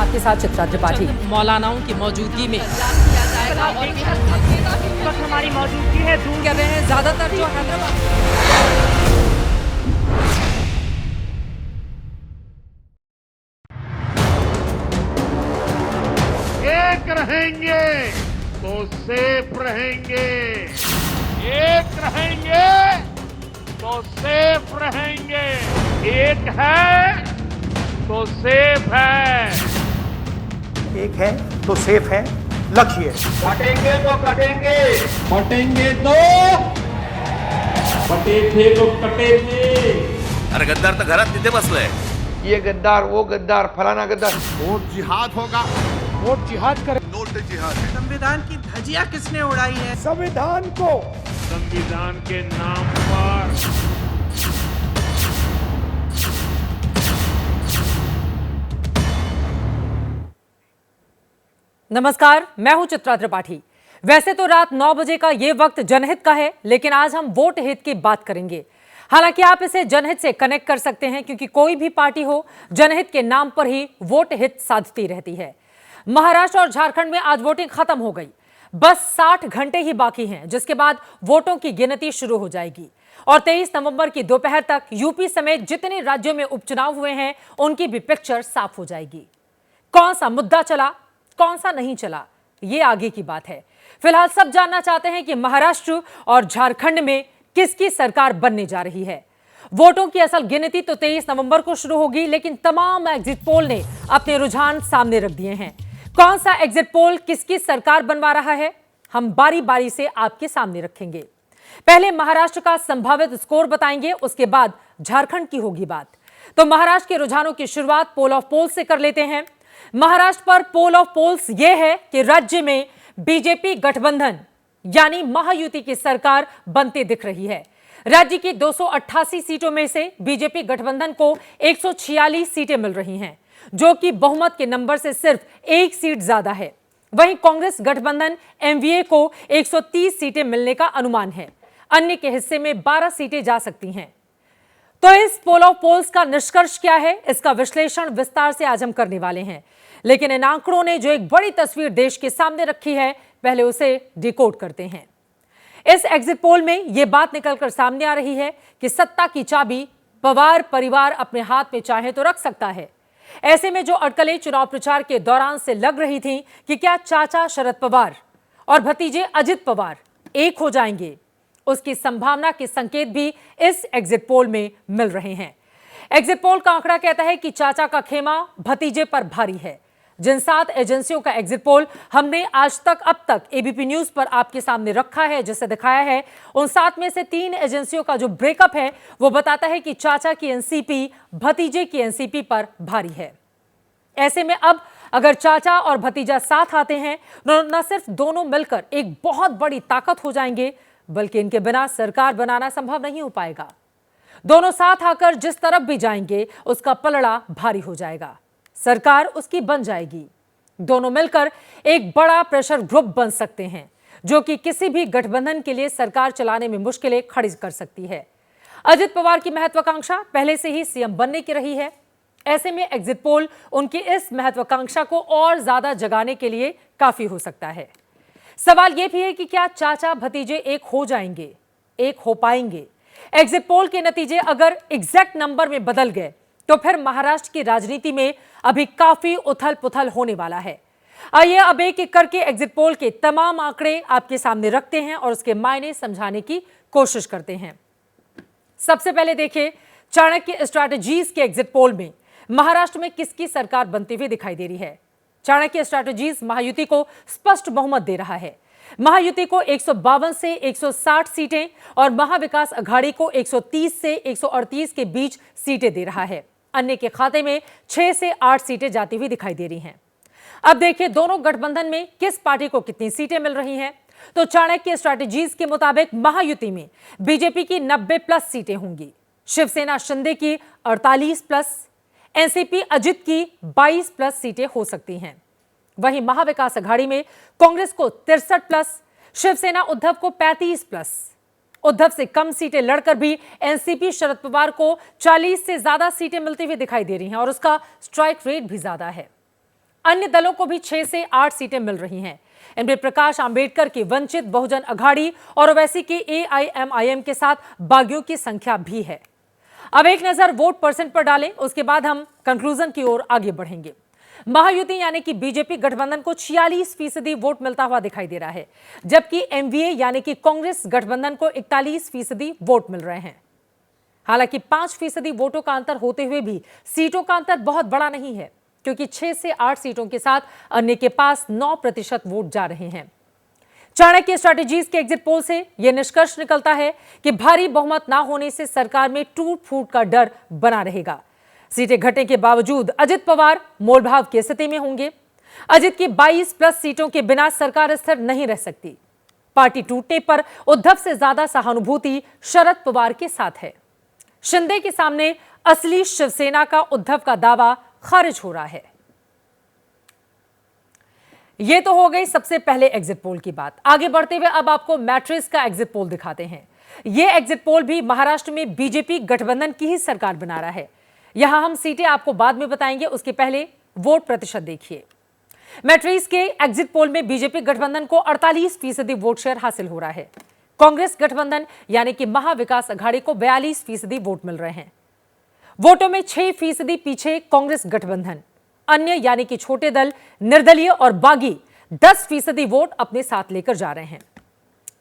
आपके साथ चित्रा त्रिपाठी। मौलानाओं की मौजूदगी में हमारी मौजूदगी है दूर कर रहे हैं ज्यादातर जो हैदराबाद। एक रहेंगे तो सेफ रहेंगे, एक रहेंगे तो सेफ रहेंगे, एक है तो सेफ है, एक है तो सेफ है लक्ष्य। कटेंगे तो कटेंगे, बटेंगे तो बटे थे तो कटे थे। अरे गद्दार तर घरात तिथे बसलाय। ये गद्दार वो गद्दार फलाना गद्दार। वोट जिहाद होगा, वोट जिहाद करें, नोट जिहाद। संविधान की धज्जियां किसने उड़ाई है? संविधान को संविधान के नाम पर नमस्कार, मैं हूं चित्रा त्रिपाठी। वैसे तो रात 9 बजे का ये वक्त जनहित का है, लेकिन आज हम वोट हित की बात करेंगे। हालांकि आप इसे जनहित से कनेक्ट कर सकते हैं, क्योंकि कोई भी पार्टी हो जनहित के नाम पर ही वोट हित साधती रहती है। महाराष्ट्र और झारखंड में आज वोटिंग खत्म हो गई। बस 60 घंटे ही बाकी हैं, जिसके बाद वोटों की गिनती शुरू हो जाएगी और 23 नवंबर की दोपहर तक यूपी समेत जितने राज्यों में उपचुनाव हुए हैं उनकी भी पिक्चर साफ हो जाएगी। कौन सा मुद्दा चला, कौन सा नहीं चला, ये आगे की बात है। फिलहाल सब जानना चाहते हैं कि महाराष्ट्र और झारखंड में किसकी सरकार बनने जा रही है। वोटों की असल गिनती तो 23 नवंबर को शुरू होगी, लेकिन तमाम एग्जिट पोल ने अपने रुझान सामने रख दिए हैं। कौन सा एग्जिट पोल किसकी सरकार बनवा रहा है, हम बारी बारी से आपके सामने रखेंगे। पहले महाराष्ट्र का संभावित स्कोर बताएंगे, उसके बाद झारखंड की होगी बात। तो महाराष्ट्र के रुझानों की शुरुआत पोल ऑफ पोल्स से कर लेते हैं। महाराष्ट्र पर पोल ऑफ पोल्स यह है कि राज्य में बीजेपी गठबंधन यानी महायुति की सरकार बनती दिख रही है। राज्य की 288 सीटों में से बीजेपी गठबंधन को 146 सीटें मिल रही हैं, जो कि बहुमत के नंबर से सिर्फ एक सीट ज्यादा है। वहीं कांग्रेस गठबंधन एमवीए को 130 सीटें मिलने का अनुमान है। अन्य के हिस्से में 12 सीटें जा सकती हैं। तो इस पोल ऑफ पोल्स का निष्कर्ष क्या है, इसका विश्लेषण विस्तार से आज हम करने वाले हैं। लेकिन इन आंकड़ों ने जो एक बड़ी तस्वीर देश के सामने रखी है, पहले उसे डिकोड करते हैं। इस एग्जिट पोल में यह बात निकलकर सामने आ रही है कि सत्ता की चाबी पवार परिवार अपने हाथ में चाहे तो रख सकता है। ऐसे में जो अटकलें चुनाव प्रचार के दौरान से लग रही थीं कि क्या चाचा शरद पवार और भतीजे अजित पवार एक हो जाएंगे, उसकी संभावना के संकेत भी इस एग्जिट पोल में मिल रहे हैं। एग्जिट पोल का आंकड़ा कहता है कि चाचा का खेमा भतीजे पर भारी है। जिन 7 एजेंसियों का एग्जिट पोल हमने आज तक अब तक एबीपी न्यूज पर आपके सामने रखा है, जिसे दिखाया है, उन 7 में से 3 एजेंसियों का जो ब्रेकअप है वो बताता है कि चाचा की एनसीपी भतीजे की एनसीपी पर भारी है। ऐसे में अब अगर चाचा और भतीजा साथ आते हैं तो न सिर्फ दोनों मिलकर एक बहुत बड़ी ताकत हो जाएंगे, बल्कि इनके बिना सरकार बनाना संभव नहीं हो पाएगा। दोनों साथ आकर जिस तरफ भी जाएंगे उसका पलड़ा भारी हो जाएगा, सरकार उसकी बन जाएगी। दोनों मिलकर एक बड़ा प्रेशर ग्रुप बन सकते हैं, जो कि किसी भी गठबंधन के लिए सरकार चलाने में मुश्किलें खड़ी कर सकती है। अजित पवार की महत्वाकांक्षा पहले से ही सीएम बनने की रही है। ऐसे में एग्जिट पोल उनकी इस महत्वाकांक्षा को और ज्यादा जगाने के लिए काफी हो सकता है। सवाल यह भी है कि क्या चाचा भतीजे एक हो जाएंगे, एक हो पाएंगे? एग्जिट पोल के नतीजे अगर एग्जैक्ट नंबर में बदल गए तो फिर महाराष्ट्र की राजनीति में अभी काफी उथल पुथल होने वाला है। आइए अब एक एक करके एग्जिट पोल के तमाम आंकड़े आपके सामने रखते हैं और उसके मायने समझाने की कोशिश करते हैं। सबसे पहले देखिए चाणक्य स्ट्रैटेजीज के एग्जिट पोल में महाराष्ट्र में किसकी सरकार बनती हुई दिखाई दे रही है। चाणक्य स्ट्रैटेजीज महायुति को स्पष्ट बहुमत दे रहा है। महायुति को 152 से 160 सीटें और महाविकास अघाड़ी को 130 से 138 के बीच सीटें दे रहा है। अन्य के खाते में 6 से 8 सीटें जाती हुई दिखाई दे रही हैं। अब देखिए दोनों गठबंधन में किस पार्टी को कितनी सीटें मिल रही हैं। तो चाणक्य स्ट्रैटेजीज के मुताबिक महायुति में बीजेपी की 90 प्लस सीटें होंगी, शिवसेना शिंदे की 48 प्लस, एनसीपी अजित की 22 प्लस सीटें हो सकती हैं। वहीं महाविकास अघाड़ी में कांग्रेस को 63 प्लस, शिवसेना उद्धव को 35 प्लस। उद्धव से कम सीटें लड़कर भी एनसीपी शरद पवार को 40 से ज्यादा सीटें मिलती हुई दिखाई दे रही हैं और उसका स्ट्राइक रेट भी ज्यादा है। अन्य दलों को भी 6 से 8 सीटें मिल रही हैं। इनमें प्रकाश आंबेडकर की वंचित बहुजन अघाड़ी और ओवैसी की AIMIM के साथ बागियों की संख्या भी है। अब एक नजर वोट परसेंट पर डालें, उसके बाद हम कंक्लूजन की ओर आगे बढ़ेंगे। महायुति यानी कि बीजेपी गठबंधन को 46% वोट मिलता हुआ दिखाई दे रहा है, जबकि MVA यानी कि कांग्रेस गठबंधन को 41% वोट मिल रहे हैं। हालांकि 5% वोटों का अंतर होते हुए भी सीटों का अंतर बहुत बड़ा नहीं है, क्योंकि 6 से 8 सीटों के साथ अन्य के पास 9% वोट जा रहे हैं। चाणक्य स्ट्रैटेजीज के एग्जिट पोल से यह निष्कर्ष निकलता है कि भारी बहुमत ना होने से सरकार में टूट फूट का डर बना रहेगा। सीटें घटने के बावजूद अजित पवार मोलभाव की स्थिति में होंगे। अजित की 22+ सीटों के बिना सरकार स्थिर नहीं रह सकती। पार्टी टूटने पर उद्धव से ज्यादा सहानुभूति शरद पवार के साथ है। शिंदे के सामने असली शिवसेना का उद्धव का दावा खारिज हो रहा है। यह तो हो गई सबसे पहले एग्जिट पोल की बात। आगे बढ़ते हुए अब आपको मैट्रिक्स का एग्जिट पोल दिखाते हैं। यह एग्जिट पोल भी महाराष्ट्र में बीजेपी गठबंधन की ही सरकार बना रहा है। यहां हम सीटें आपको बाद में बताएंगे, उसके पहले वोट प्रतिशत देखिए। मैट्रिक्स के एग्जिट पोल में बीजेपी गठबंधन को 48% वोट शेयर हासिल हो रहा है। कांग्रेस गठबंधन यानी कि महाविकास अघाड़ी को 42% वोट मिल रहे हैं। वोटों में 6% पीछे कांग्रेस गठबंधन, अन्य यानी कि छोटे दल, निर्दलीय और बागी 10% वोट अपने साथ लेकर जा रहे हैं।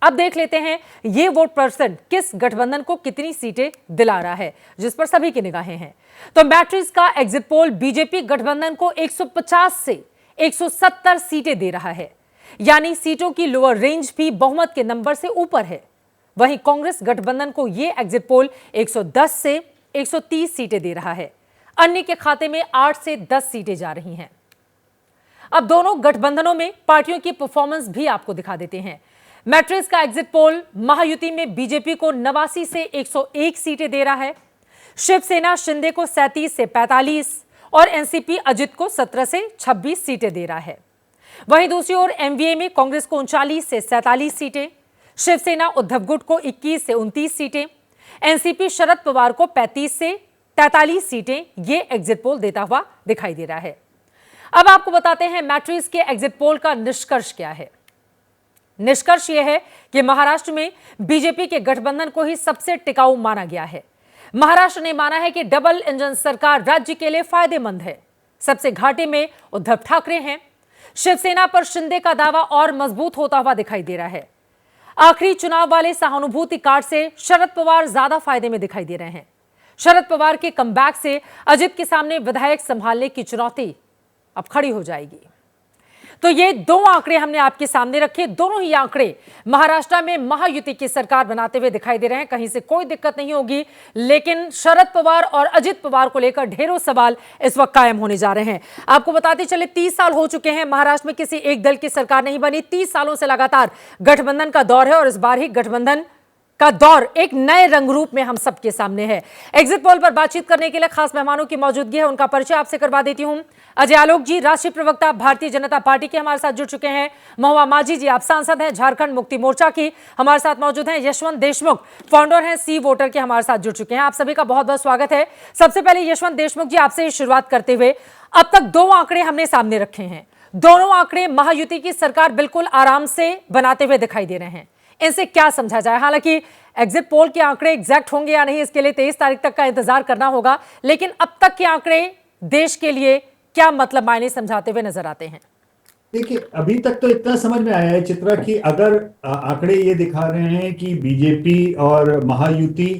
अब देख लेते हैं ये वोट परसेंट किस गठबंधन को कितनी सीटें दिला रहा है, जिस पर सभी की निगाहें हैं। तो मैट्रिक्स का एग्जिट पोल बीजेपी गठबंधन को 150 से 170 सीटें दे रहा है, यानी सीटों की लोअर रेंज भी बहुमत के नंबर से ऊपर है। वहीं कांग्रेस गठबंधन को यह एग्जिट पोल 110 से 130 सीटें दे रहा है। अन्य के खाते में 8 से 10 सीटें जा रही हैं। अब दोनों गठबंधनों में पार्टियों की परफॉर्मेंस भी आपको दिखा देते हैं। मैट्रिक्स का एग्जिट पोल महायुति में बीजेपी को 89 से 101 सीटें दे रहा है। शिवसेना शिंदे को 37 से 45 और एनसीपी अजित को 17 से 26 सीटें दे रहा है। वहीं दूसरी ओर एमवीए में कांग्रेस को 39 से 47 सीटें, शिवसेना उद्धव गुट को 21 से 29 सीटें, एनसीपी शरद पवार को 35 से 43 सीटें ये एग्जिट पोल देता हुआ दिखाई दे रहा है। अब आपको बताते हैं मैट्रिक्स के एग्जिट पोल का निष्कर्ष क्या है। निष्कर्ष यह है कि महाराष्ट्र में बीजेपी के गठबंधन को ही सबसे टिकाऊ माना गया है। महाराष्ट्र ने माना है कि डबल इंजन सरकार राज्य के लिए फायदेमंद है। सबसे घाटे में उद्धव ठाकरे हैं। शिवसेना पर शिंदे का दावा और मजबूत होता हुआ दिखाई दे रहा है। आखिरी चुनाव वाले सहानुभूति कार्ड से शरद पवार ज्यादा फायदे में दिखाई दे रहे हैं। शरद पवार के कमबैक से अजित के सामने विधायक संभालने की चुनौती अब खड़ी हो जाएगी। तो ये दो आंकड़े हमने आपके सामने रखे। दोनों ही आंकड़े महाराष्ट्र में महायुति की सरकार बनाते हुए दिखाई दे रहे हैं। कहीं से कोई दिक्कत नहीं होगी, लेकिन शरद पवार और अजित पवार को लेकर ढेरों सवाल इस वक्त कायम होने जा रहे हैं। आपको बताते चले 30 साल हो चुके हैं महाराष्ट्र में किसी एक दल की सरकार नहीं बनी। 30 सालों से लगातार गठबंधन का दौर है और इस बार ही गठबंधन का दौर एक नए रंग रूप में हम सबके सामने है। एग्जिट पोल पर बातचीत करने के लिए खास मेहमानों की मौजूदगी है, उनका परिचय आपसे करवा देती हूं। अजय आलोक जी, राष्ट्रीय प्रवक्ता भारतीय जनता पार्टी के हमारे साथ जुड़ चुके हैं। महुआ माझी जी, आप सांसद हैं झारखंड मुक्ति मोर्चा की, हमारे साथ मौजूद हैं। यशवंत देशमुख, फाउंडर हैं सी वोटर के, हमारे साथ जुड़ चुके हैं। आप सभी का बहुत बहुत स्वागत है। सबसे पहले यशवंत देशमुख जी, आपसे शुरुआत करते हुए, अब तक दो आंकड़े हमने सामने रखे हैं। दोनों आंकड़े महायुति की सरकार बिल्कुल आराम से बनाते हुए दिखाई दे रहे हैं। इनसे क्या समझा जाए? हालांकि एग्जिट पोल के आंकड़े एग्जैक्ट होंगे या नहीं, इसके लिए 23 तारीख तक का इंतजार करना होगा, लेकिन अब तक के आंकड़े देश के लिए क्या मतलब मायने समझाते हुए नजर आते हैं? देखिए, अभी तक तो इतना समझ में आया है चित्रा कि अगर आंकड़े ये दिखा रहे हैं कि बीजेपी और महायुति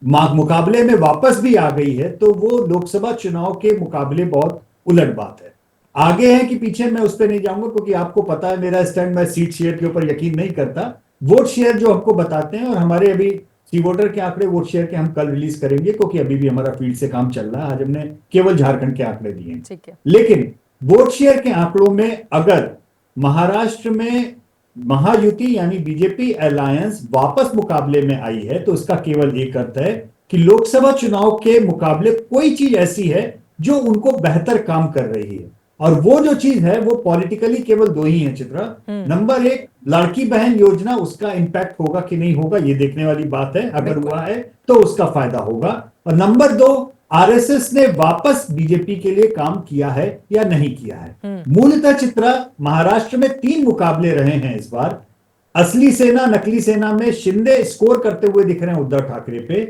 मुकाबले में वापस भी आ गई है, तो वो लोकसभा चुनाव के मुकाबले बहुत उलट बात है। आगे है कि पीछे, मैं उस पर नहीं जाऊंगा क्योंकि आपको पता है मेरा स्टैंड, मैं सीट शेयर के ऊपर यकीन नहीं करता। वोट शेयर जो हमको बताते हैं, और हमारे अभी सी वोटर के आंकड़े वोट शेयर के हम कल रिलीज करेंगे क्योंकि अभी भी हमारा फील्ड से काम चल रहा है। आज हमने केवल झारखंड के आंकड़े दिए हैं, ठीक है। लेकिन वोट शेयर के आंकड़ों में अगर महाराष्ट्र में महायुति यानी बीजेपी अलायंस वापस मुकाबले में आई है, तो इसका केवल एक अर्थ है कि लोकसभा चुनाव के मुकाबले कोई चीज ऐसी है जो उनको बेहतर काम कर रही है। और वो जो चीज है वो पॉलिटिकली केवल दो ही है चित्रा। नंबर एक, लड़की बहन योजना, उसका इंपैक्ट होगा कि नहीं होगा ये देखने वाली बात है। अगर हुआ है तो उसका फायदा होगा। और नंबर दो, आरएसएस ने वापस बीजेपी के लिए काम किया है या नहीं किया है। मूलतः चित्रा महाराष्ट्र में 3 मुकाबले रहे हैं इस बार। असली सेना नकली सेना में शिंदे स्कोर करते हुए दिख रहे हैं उद्धव ठाकरे पे।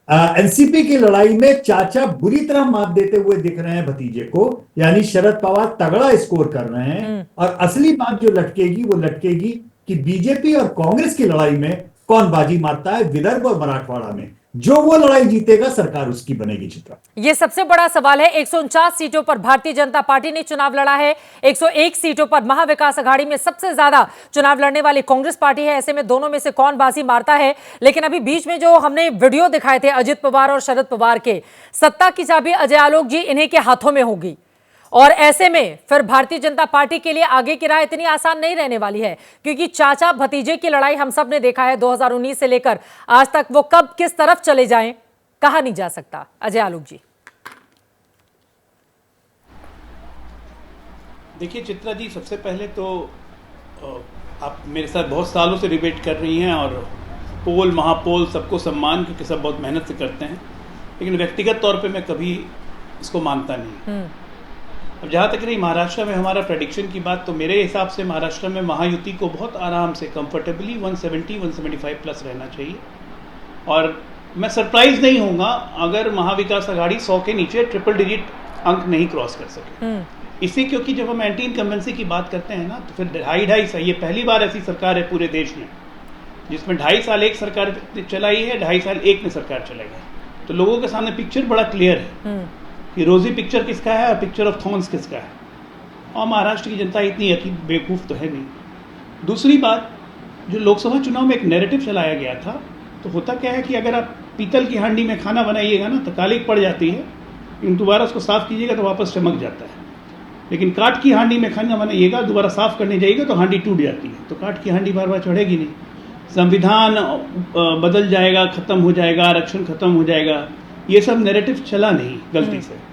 एनसीपी की लड़ाई में चाचा बुरी तरह मात देते हुए दिख रहे हैं भतीजे को, यानी शरद पवार तगड़ा स्कोर कर रहे हैं। और असली बात जो लटकेगी वो लटकेगी कि बीजेपी और कांग्रेस की लड़ाई में कौन बाजी मारता है विदर्भ और मराठवाड़ा में। जो वो लड़ाई जीतेगा सरकार उसकी बनेगी। चित्रा, ये सबसे बड़ा सवाल है। 149 सीटों पर भारतीय जनता पार्टी ने चुनाव लड़ा है। 101 सीटों पर महाविकास अघाड़ी में सबसे ज्यादा चुनाव लड़ने वाली कांग्रेस पार्टी है। ऐसे में दोनों में से कौन बाजी मारता है। लेकिन अभी बीच में जो हमने वीडियो दिखाए थे अजित पवार और शरद पवार के, सत्ता की चाबी अजय आलोक जी इन्हीं के हाथों में होगी। और ऐसे में फिर भारतीय जनता पार्टी के लिए आगे की राह इतनी आसान नहीं रहने वाली है, क्योंकि चाचा भतीजे की लड़ाई हम सब ने देखा है 2019 से लेकर आज तक। वो कब किस तरफ चले जाएं कहा नहीं जा सकता। अजय आलोक जी। देखिए चित्रा जी, सबसे पहले तो आप मेरे साथ बहुत सालों से डिबेट कर रही हैं और पोल महापोल सबको सम्मान, क्योंकि सब बहुत मेहनत से करते हैं, लेकिन व्यक्तिगत तौर पे मैं कभी इसको मानता नहीं। अब जहाँ तक रही महाराष्ट्र में हमारा प्रेडिक्शन की बात, तो मेरे हिसाब से महाराष्ट्र में महायुति को बहुत आराम से कंफर्टेबली 170-175 प्लस रहना चाहिए। और मैं सरप्राइज नहीं होऊंगा अगर महाविकास अघाड़ी 100 के नीचे ट्रिपल डिजिट अंक नहीं क्रॉस कर सके। इसी क्योंकि जब हम एंटी इनकम्बेंसी की बात करते हैं ना, तो फिर 2.5 साल, ये पहली बार ऐसी सरकार है पूरे देश में जिसमें 2.5 साल एक सरकार चलाई है, 2.5 साल एक ने सरकार चलाई है। तो लोगों के सामने पिक्चर बड़ा क्लियर है कि रोजी पिक्चर किसका है और पिक्चर ऑफ थॉर्न्स किसका है। और महाराष्ट्र की जनता इतनी बेवकूफ़ तो है नहीं। दूसरी बात, जो लोकसभा चुनाव में एक नैरेटिव चलाया गया था, तो होता क्या है कि अगर आप पीतल की हांडी में खाना बनाइएगा ना तो कालिक पड़ जाती है, लेकिन दोबारा उसको साफ़ कीजिएगा तो वापस चमक जाता है। लेकिन काठ की हांडी में खाना बनाइएगा, दोबारा साफ़ करने जाइएगा तो हांडी टूट जाती है। तो काठ की हांडी बार बार चढ़ेगी नहीं। संविधान बदल जाएगा, ख़त्म हो जाएगा, आरक्षण ख़त्म हो जाएगा, ये सब नैरेटिव चला नहीं गलती से।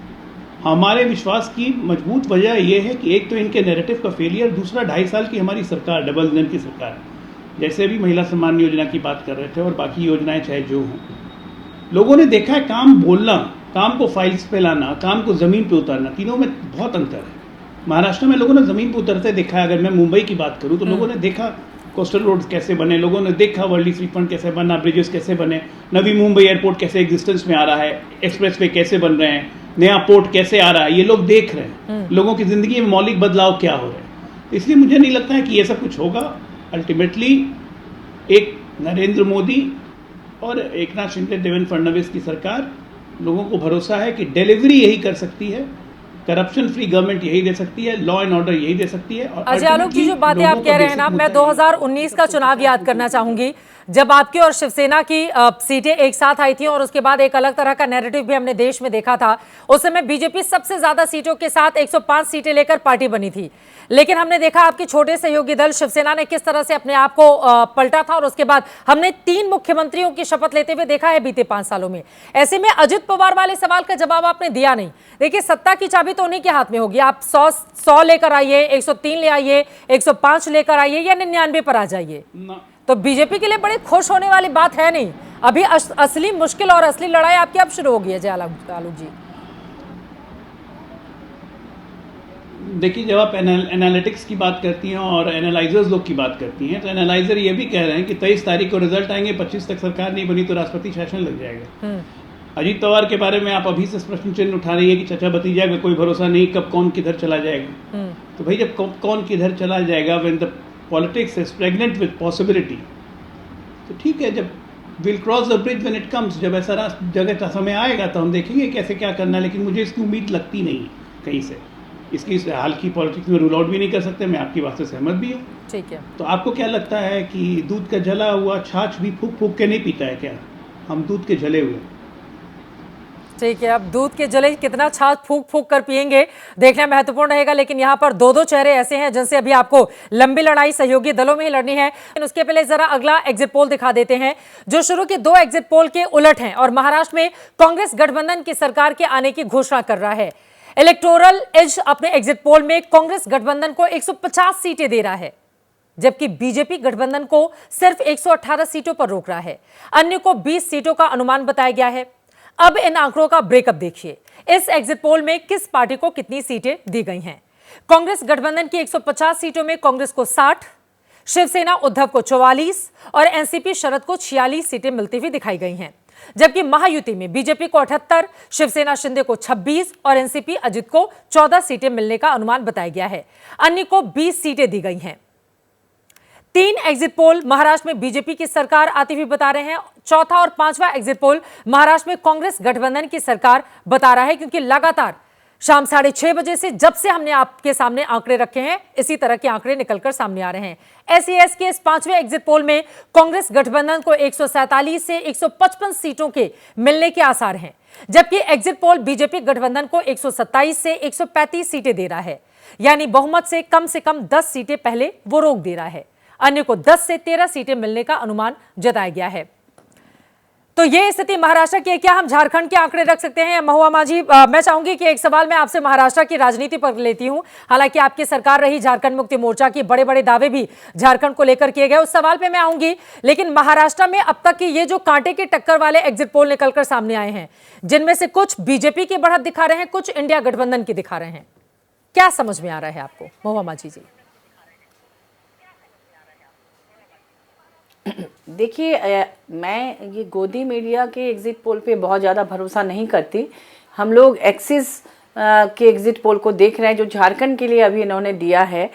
हमारे विश्वास की मजबूत वजह यह है कि एक तो इनके नैरेटिव का फेलियर, दूसरा 2.5 साल की हमारी सरकार, डबल इंजन की सरकार, जैसे भी महिला सम्मान योजना की बात कर रहे थे और बाकी योजनाएं चाहे जो हों, लोगों ने देखा है काम बोलना, काम को फाइल्स पे लाना, काम को ज़मीन पे उतारना, तीनों में बहुत अंतर है। महाराष्ट्र में लोगों ने ज़मीन पे उतरते देखा है। अगर मैं मुंबई की बात करूँ तो लोगों ने देखा कोस्टल रोड्स कैसे बने, लोगों ने देखा वर्ल्ड लीज फ्रंट कैसे बना, ब्रिजेस कैसे बने, नवी मुंबई एयरपोर्ट कैसे एग्जिस्टेंस में आ रहा है, एक्सप्रेस वे कैसे बन रहे हैं, नया पोर्ट कैसे आ रहा है, ये लोग देख रहे हैं। लोगों की ज़िंदगी में मौलिक बदलाव क्या हो रहे हैं। इसलिए मुझे नहीं लगता है कि ये सब कुछ होगा। अल्टीमेटली एक नरेंद्र मोदी और एकनाथ शिंदे, देवेंद्र फडणवीस की सरकार, लोगों को भरोसा है कि डिलीवरी यही कर सकती है, करप्शन फ्री गवर्नमेंट यही दे सकती है, लॉ एंड ऑर्डर यही दे सकती है। और अजय आलोक जी, जो बातें आप कह रहे हैं ना, मैं 2019 का चुनाव याद करना चाहूंगी, जब आपकी और शिवसेना की सीटें एक साथ आई थी और उसके बाद एक अलग तरह का नैरेटिव भी हमने देश में देखा था। उस समय बीजेपी सबसे ज्यादा सीटों के साथ 105 सीटें लेकर पार्टी बनी थी। लेकिन हमने देखा आपके छोटे सहयोगी दल शिवसेना ने किस तरह से अपने आप को पलटा था, और उसके बाद हमने 3 मुख्यमंत्रियों की शपथ लेते हुए देखा है बीते 5 सालों में। ऐसे में अजित पवार वाले सवाल का जवाब आपने दिया नहीं। देखिए, सत्ता की चाबी तो उन्हीं के हाथ में होगी। आप 100 लेकर आइए, 103 ले आइए, 105 लेकर आइए या 99 पर आ जाइए, तो बीजेपी के लिए बड़ी खुश होने वाली बात है नहीं। अभी असली मुश्किल और असली लड़ाई आपकी अब शुरू होगी। अजय आलोक जी, देखिए, जब आप एनालिटिक्स की बात करती हैं और एनालाइजर्स लोग की बात करती हैं, तो एनालाइजर ये भी कह रहे हैं कि 23 तारीख को रिजल्ट आएंगे, 25 तक सरकार नहीं बनी तो राष्ट्रपति शासन लग जाएगा। अजीत पवार के बारे में आप अभी से प्रश्न चिन्ह उठा रही है कि चाचा भतीजा का कोई भरोसा नहीं, कब कौन किधर चला जाएगा। तो भाई, जब कौन किधर चला जाएगा, when the politics is pregnant with possibility, तो ठीक है, जब will cross the bridge when it comes, जब ऐसा जगह समय आएगा तो हम देखेंगे कैसे क्या करना है। लेकिन मुझे इसकी उम्मीद लगती नहीं कहीं से। इसकी हाल की पॉलिटिक्स में रूल आउट भी नहीं कर सकते। मैं आपकी बात से सहमत भी हूँ। ठीक है, तो आपको क्या लगता है कि दूध का जला हुआ छाछ भी फूक फूक के नहीं पीता है क्या? हम दूध के जले हुए। ठीक है, अब दूध के जले कितना छाछ फूक फूक कर पिएंगे देखना महत्वपूर्ण रहेगा। लेकिन यहाँ पर 2 चेहरे ऐसे हैं जिनसे अभी आपको लंबी लड़ाई सहयोगी दलों में ही लड़नी है। उसके पहले जरा अगला एग्जिट पोल दिखा देते हैं, जो शुरू के 2 एग्जिट पोल के उलट हैं और महाराष्ट्र में कांग्रेस गठबंधन की सरकार के आने की घोषणा कर रहा है। इलेक्टोरल एज अपने एग्जिट पोल में कांग्रेस गठबंधन को 150 सीटें दे रहा है, जबकि बीजेपी गठबंधन को सिर्फ 118 सीटों पर रोक रहा है। अन्य को 20 सीटों का अनुमान बताया गया है। अब इन आंकड़ों का ब्रेकअप देखिए। इस एग्जिट पोल में किस पार्टी को कितनी सीटें दी गई हैं। कांग्रेस गठबंधन की 150 सीटों में कांग्रेस को 60, शिवसेना उद्धव को 44 और एनसीपी शरद को 46 सीटें मिलती हुई दिखाई गई हैं। जबकि महायुति में बीजेपी को 78, शिवसेना शिंदे को 26 और एनसीपी अजित को 14 सीटें मिलने का अनुमान बताया गया है। अन्य को 20 सीटें दी गई हैं। 3 एग्जिट पोल महाराष्ट्र में बीजेपी की सरकार आती हुई बता रहे हैं। चौथा और 5वां एग्जिट पोल महाराष्ट्र में कांग्रेस गठबंधन की सरकार बता रहा है, क्योंकि लगातार शाम 6:30 बजे से जब से हमने आपके सामने आंकड़े रखे हैं, इसी तरह के आंकड़े निकलकर सामने आ रहे हैं। एसईएस के इस 5वें एग्जिट पोल में कांग्रेस गठबंधन को 147 से 155 सीटों के मिलने के आसार हैं, जबकि एग्जिट पोल बीजेपी गठबंधन को 127 से 135 सीटें दे रहा है, यानी बहुमत से कम 10 सीटें पहले वो रोक दे रहा है। अन्य को 10 से 13 सीटें मिलने का अनुमान जताया गया है। तो ये स्थिति महाराष्ट्र की है। क्या हम झारखंड के आंकड़े रख सकते हैं? महुआ मांझी, मैं चाहूंगी कि एक सवाल मैं आपसे महाराष्ट्र की राजनीति पर लेती हूं। हालांकि आपकी सरकार रही, झारखंड मुक्ति मोर्चा की बड़े बड़े दावे भी झारखंड को लेकर किए गए, उस सवाल पे मैं आऊंगी। लेकिन महाराष्ट्र में अब तक की ये जो कांटे की टक्कर वाले एग्जिट पोल निकलकर सामने आए हैं, जिनमें से कुछ बीजेपी की बढ़त दिखा रहे हैं, कुछ इंडिया गठबंधन की दिखा रहे हैं, क्या समझ में आ रहा है आपको महुआ मांझी जी? देखिए, मैं ये गोदी मीडिया के एग्जिट पोल पे बहुत ज़्यादा भरोसा नहीं करती। हम लोग एक्सिस के एग्जिट पोल को देख रहे हैं, जो झारखंड के लिए अभी इन्होंने दिया है।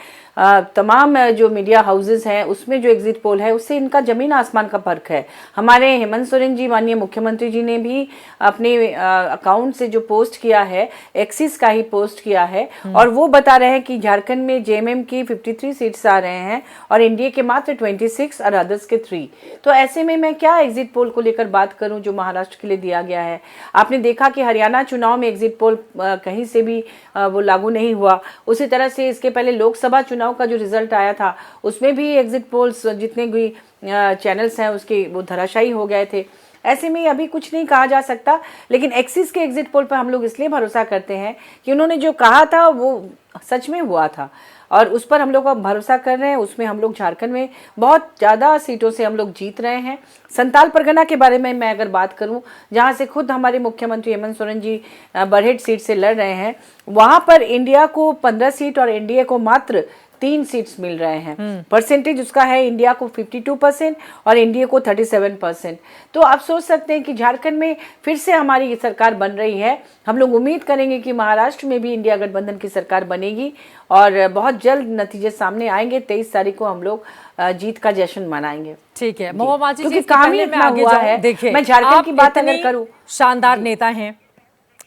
तमाम जो मीडिया हाउसेस हैं उसमें जो एग्जिट पोल है उससे इनका ज़मीन आसमान का फ़र्क है। हमारे हेमंत सोरेन जी, माननीय मुख्यमंत्री जी ने भी अपने अकाउंट से जो पोस्ट किया है, एक्सिस का ही पोस्ट किया है, और वो बता रहे हैं कि झारखंड में जेएमएम की 53 सीट्स आ रहे हैं और एनडीए के मात्र 26 और अदर्स के 3। तो ऐसे में मैं क्या एग्जिट पोल को लेकर बात करूं जो महाराष्ट्र के लिए दिया गया है। आपने देखा कि हरियाणा चुनाव में एग्जिट पोल कहीं से भी वो लागू नहीं हुआ। उसी तरह से इसके पहले लोकसभा चुनाव का जो रिजल्ट आया था उसमें भी एग्जिट पोल्स जितने भी चैनल्स हैं उसके वो धराशायी हो गए थे। ऐसे में अभी कुछ नहीं कहा जा सकता, लेकिन एक्सिस के एग्जिट पोल पर हम लोग इसलिए भरोसा करते हैं कि उन्होंने जो कहा था वो सच में हुआ था और उस पर हम लोग अब भरोसा कर रहे हैं। उसमें हम लोग झारखंड में बहुत ज़्यादा सीटों से हम लोग जीत रहे हैं। संताल परगना के बारे में मैं अगर बात करूं, जहां से खुद हमारे मुख्यमंत्री हेमंत सोरेन जी बरहेट सीट से लड़ रहे हैं, वहां पर इंडिया को 15 सीट और एनडीए को मात्र 3 सीट्स मिल रहे हैं। परसेंटेज उसका है इंडिया को 52% और एनडीए को 37%। तो आप सोच सकते हैं कि झारखंड में फिर से हमारी सरकार बन रही है। हम लोग उम्मीद करेंगे कि महाराष्ट्र में भी इंडिया गठबंधन की सरकार बनेगी और बहुत जल्द नतीजे सामने आएंगे। 23 तारीख को हम लोग जीत का जश्न मनाएंगे। ठीक है महुआ मांझी जी, क्योंकि काम ही इतना हुआ है। देखिए, मैं झारखंड की बात अगर करूं, शानदार नेता हैं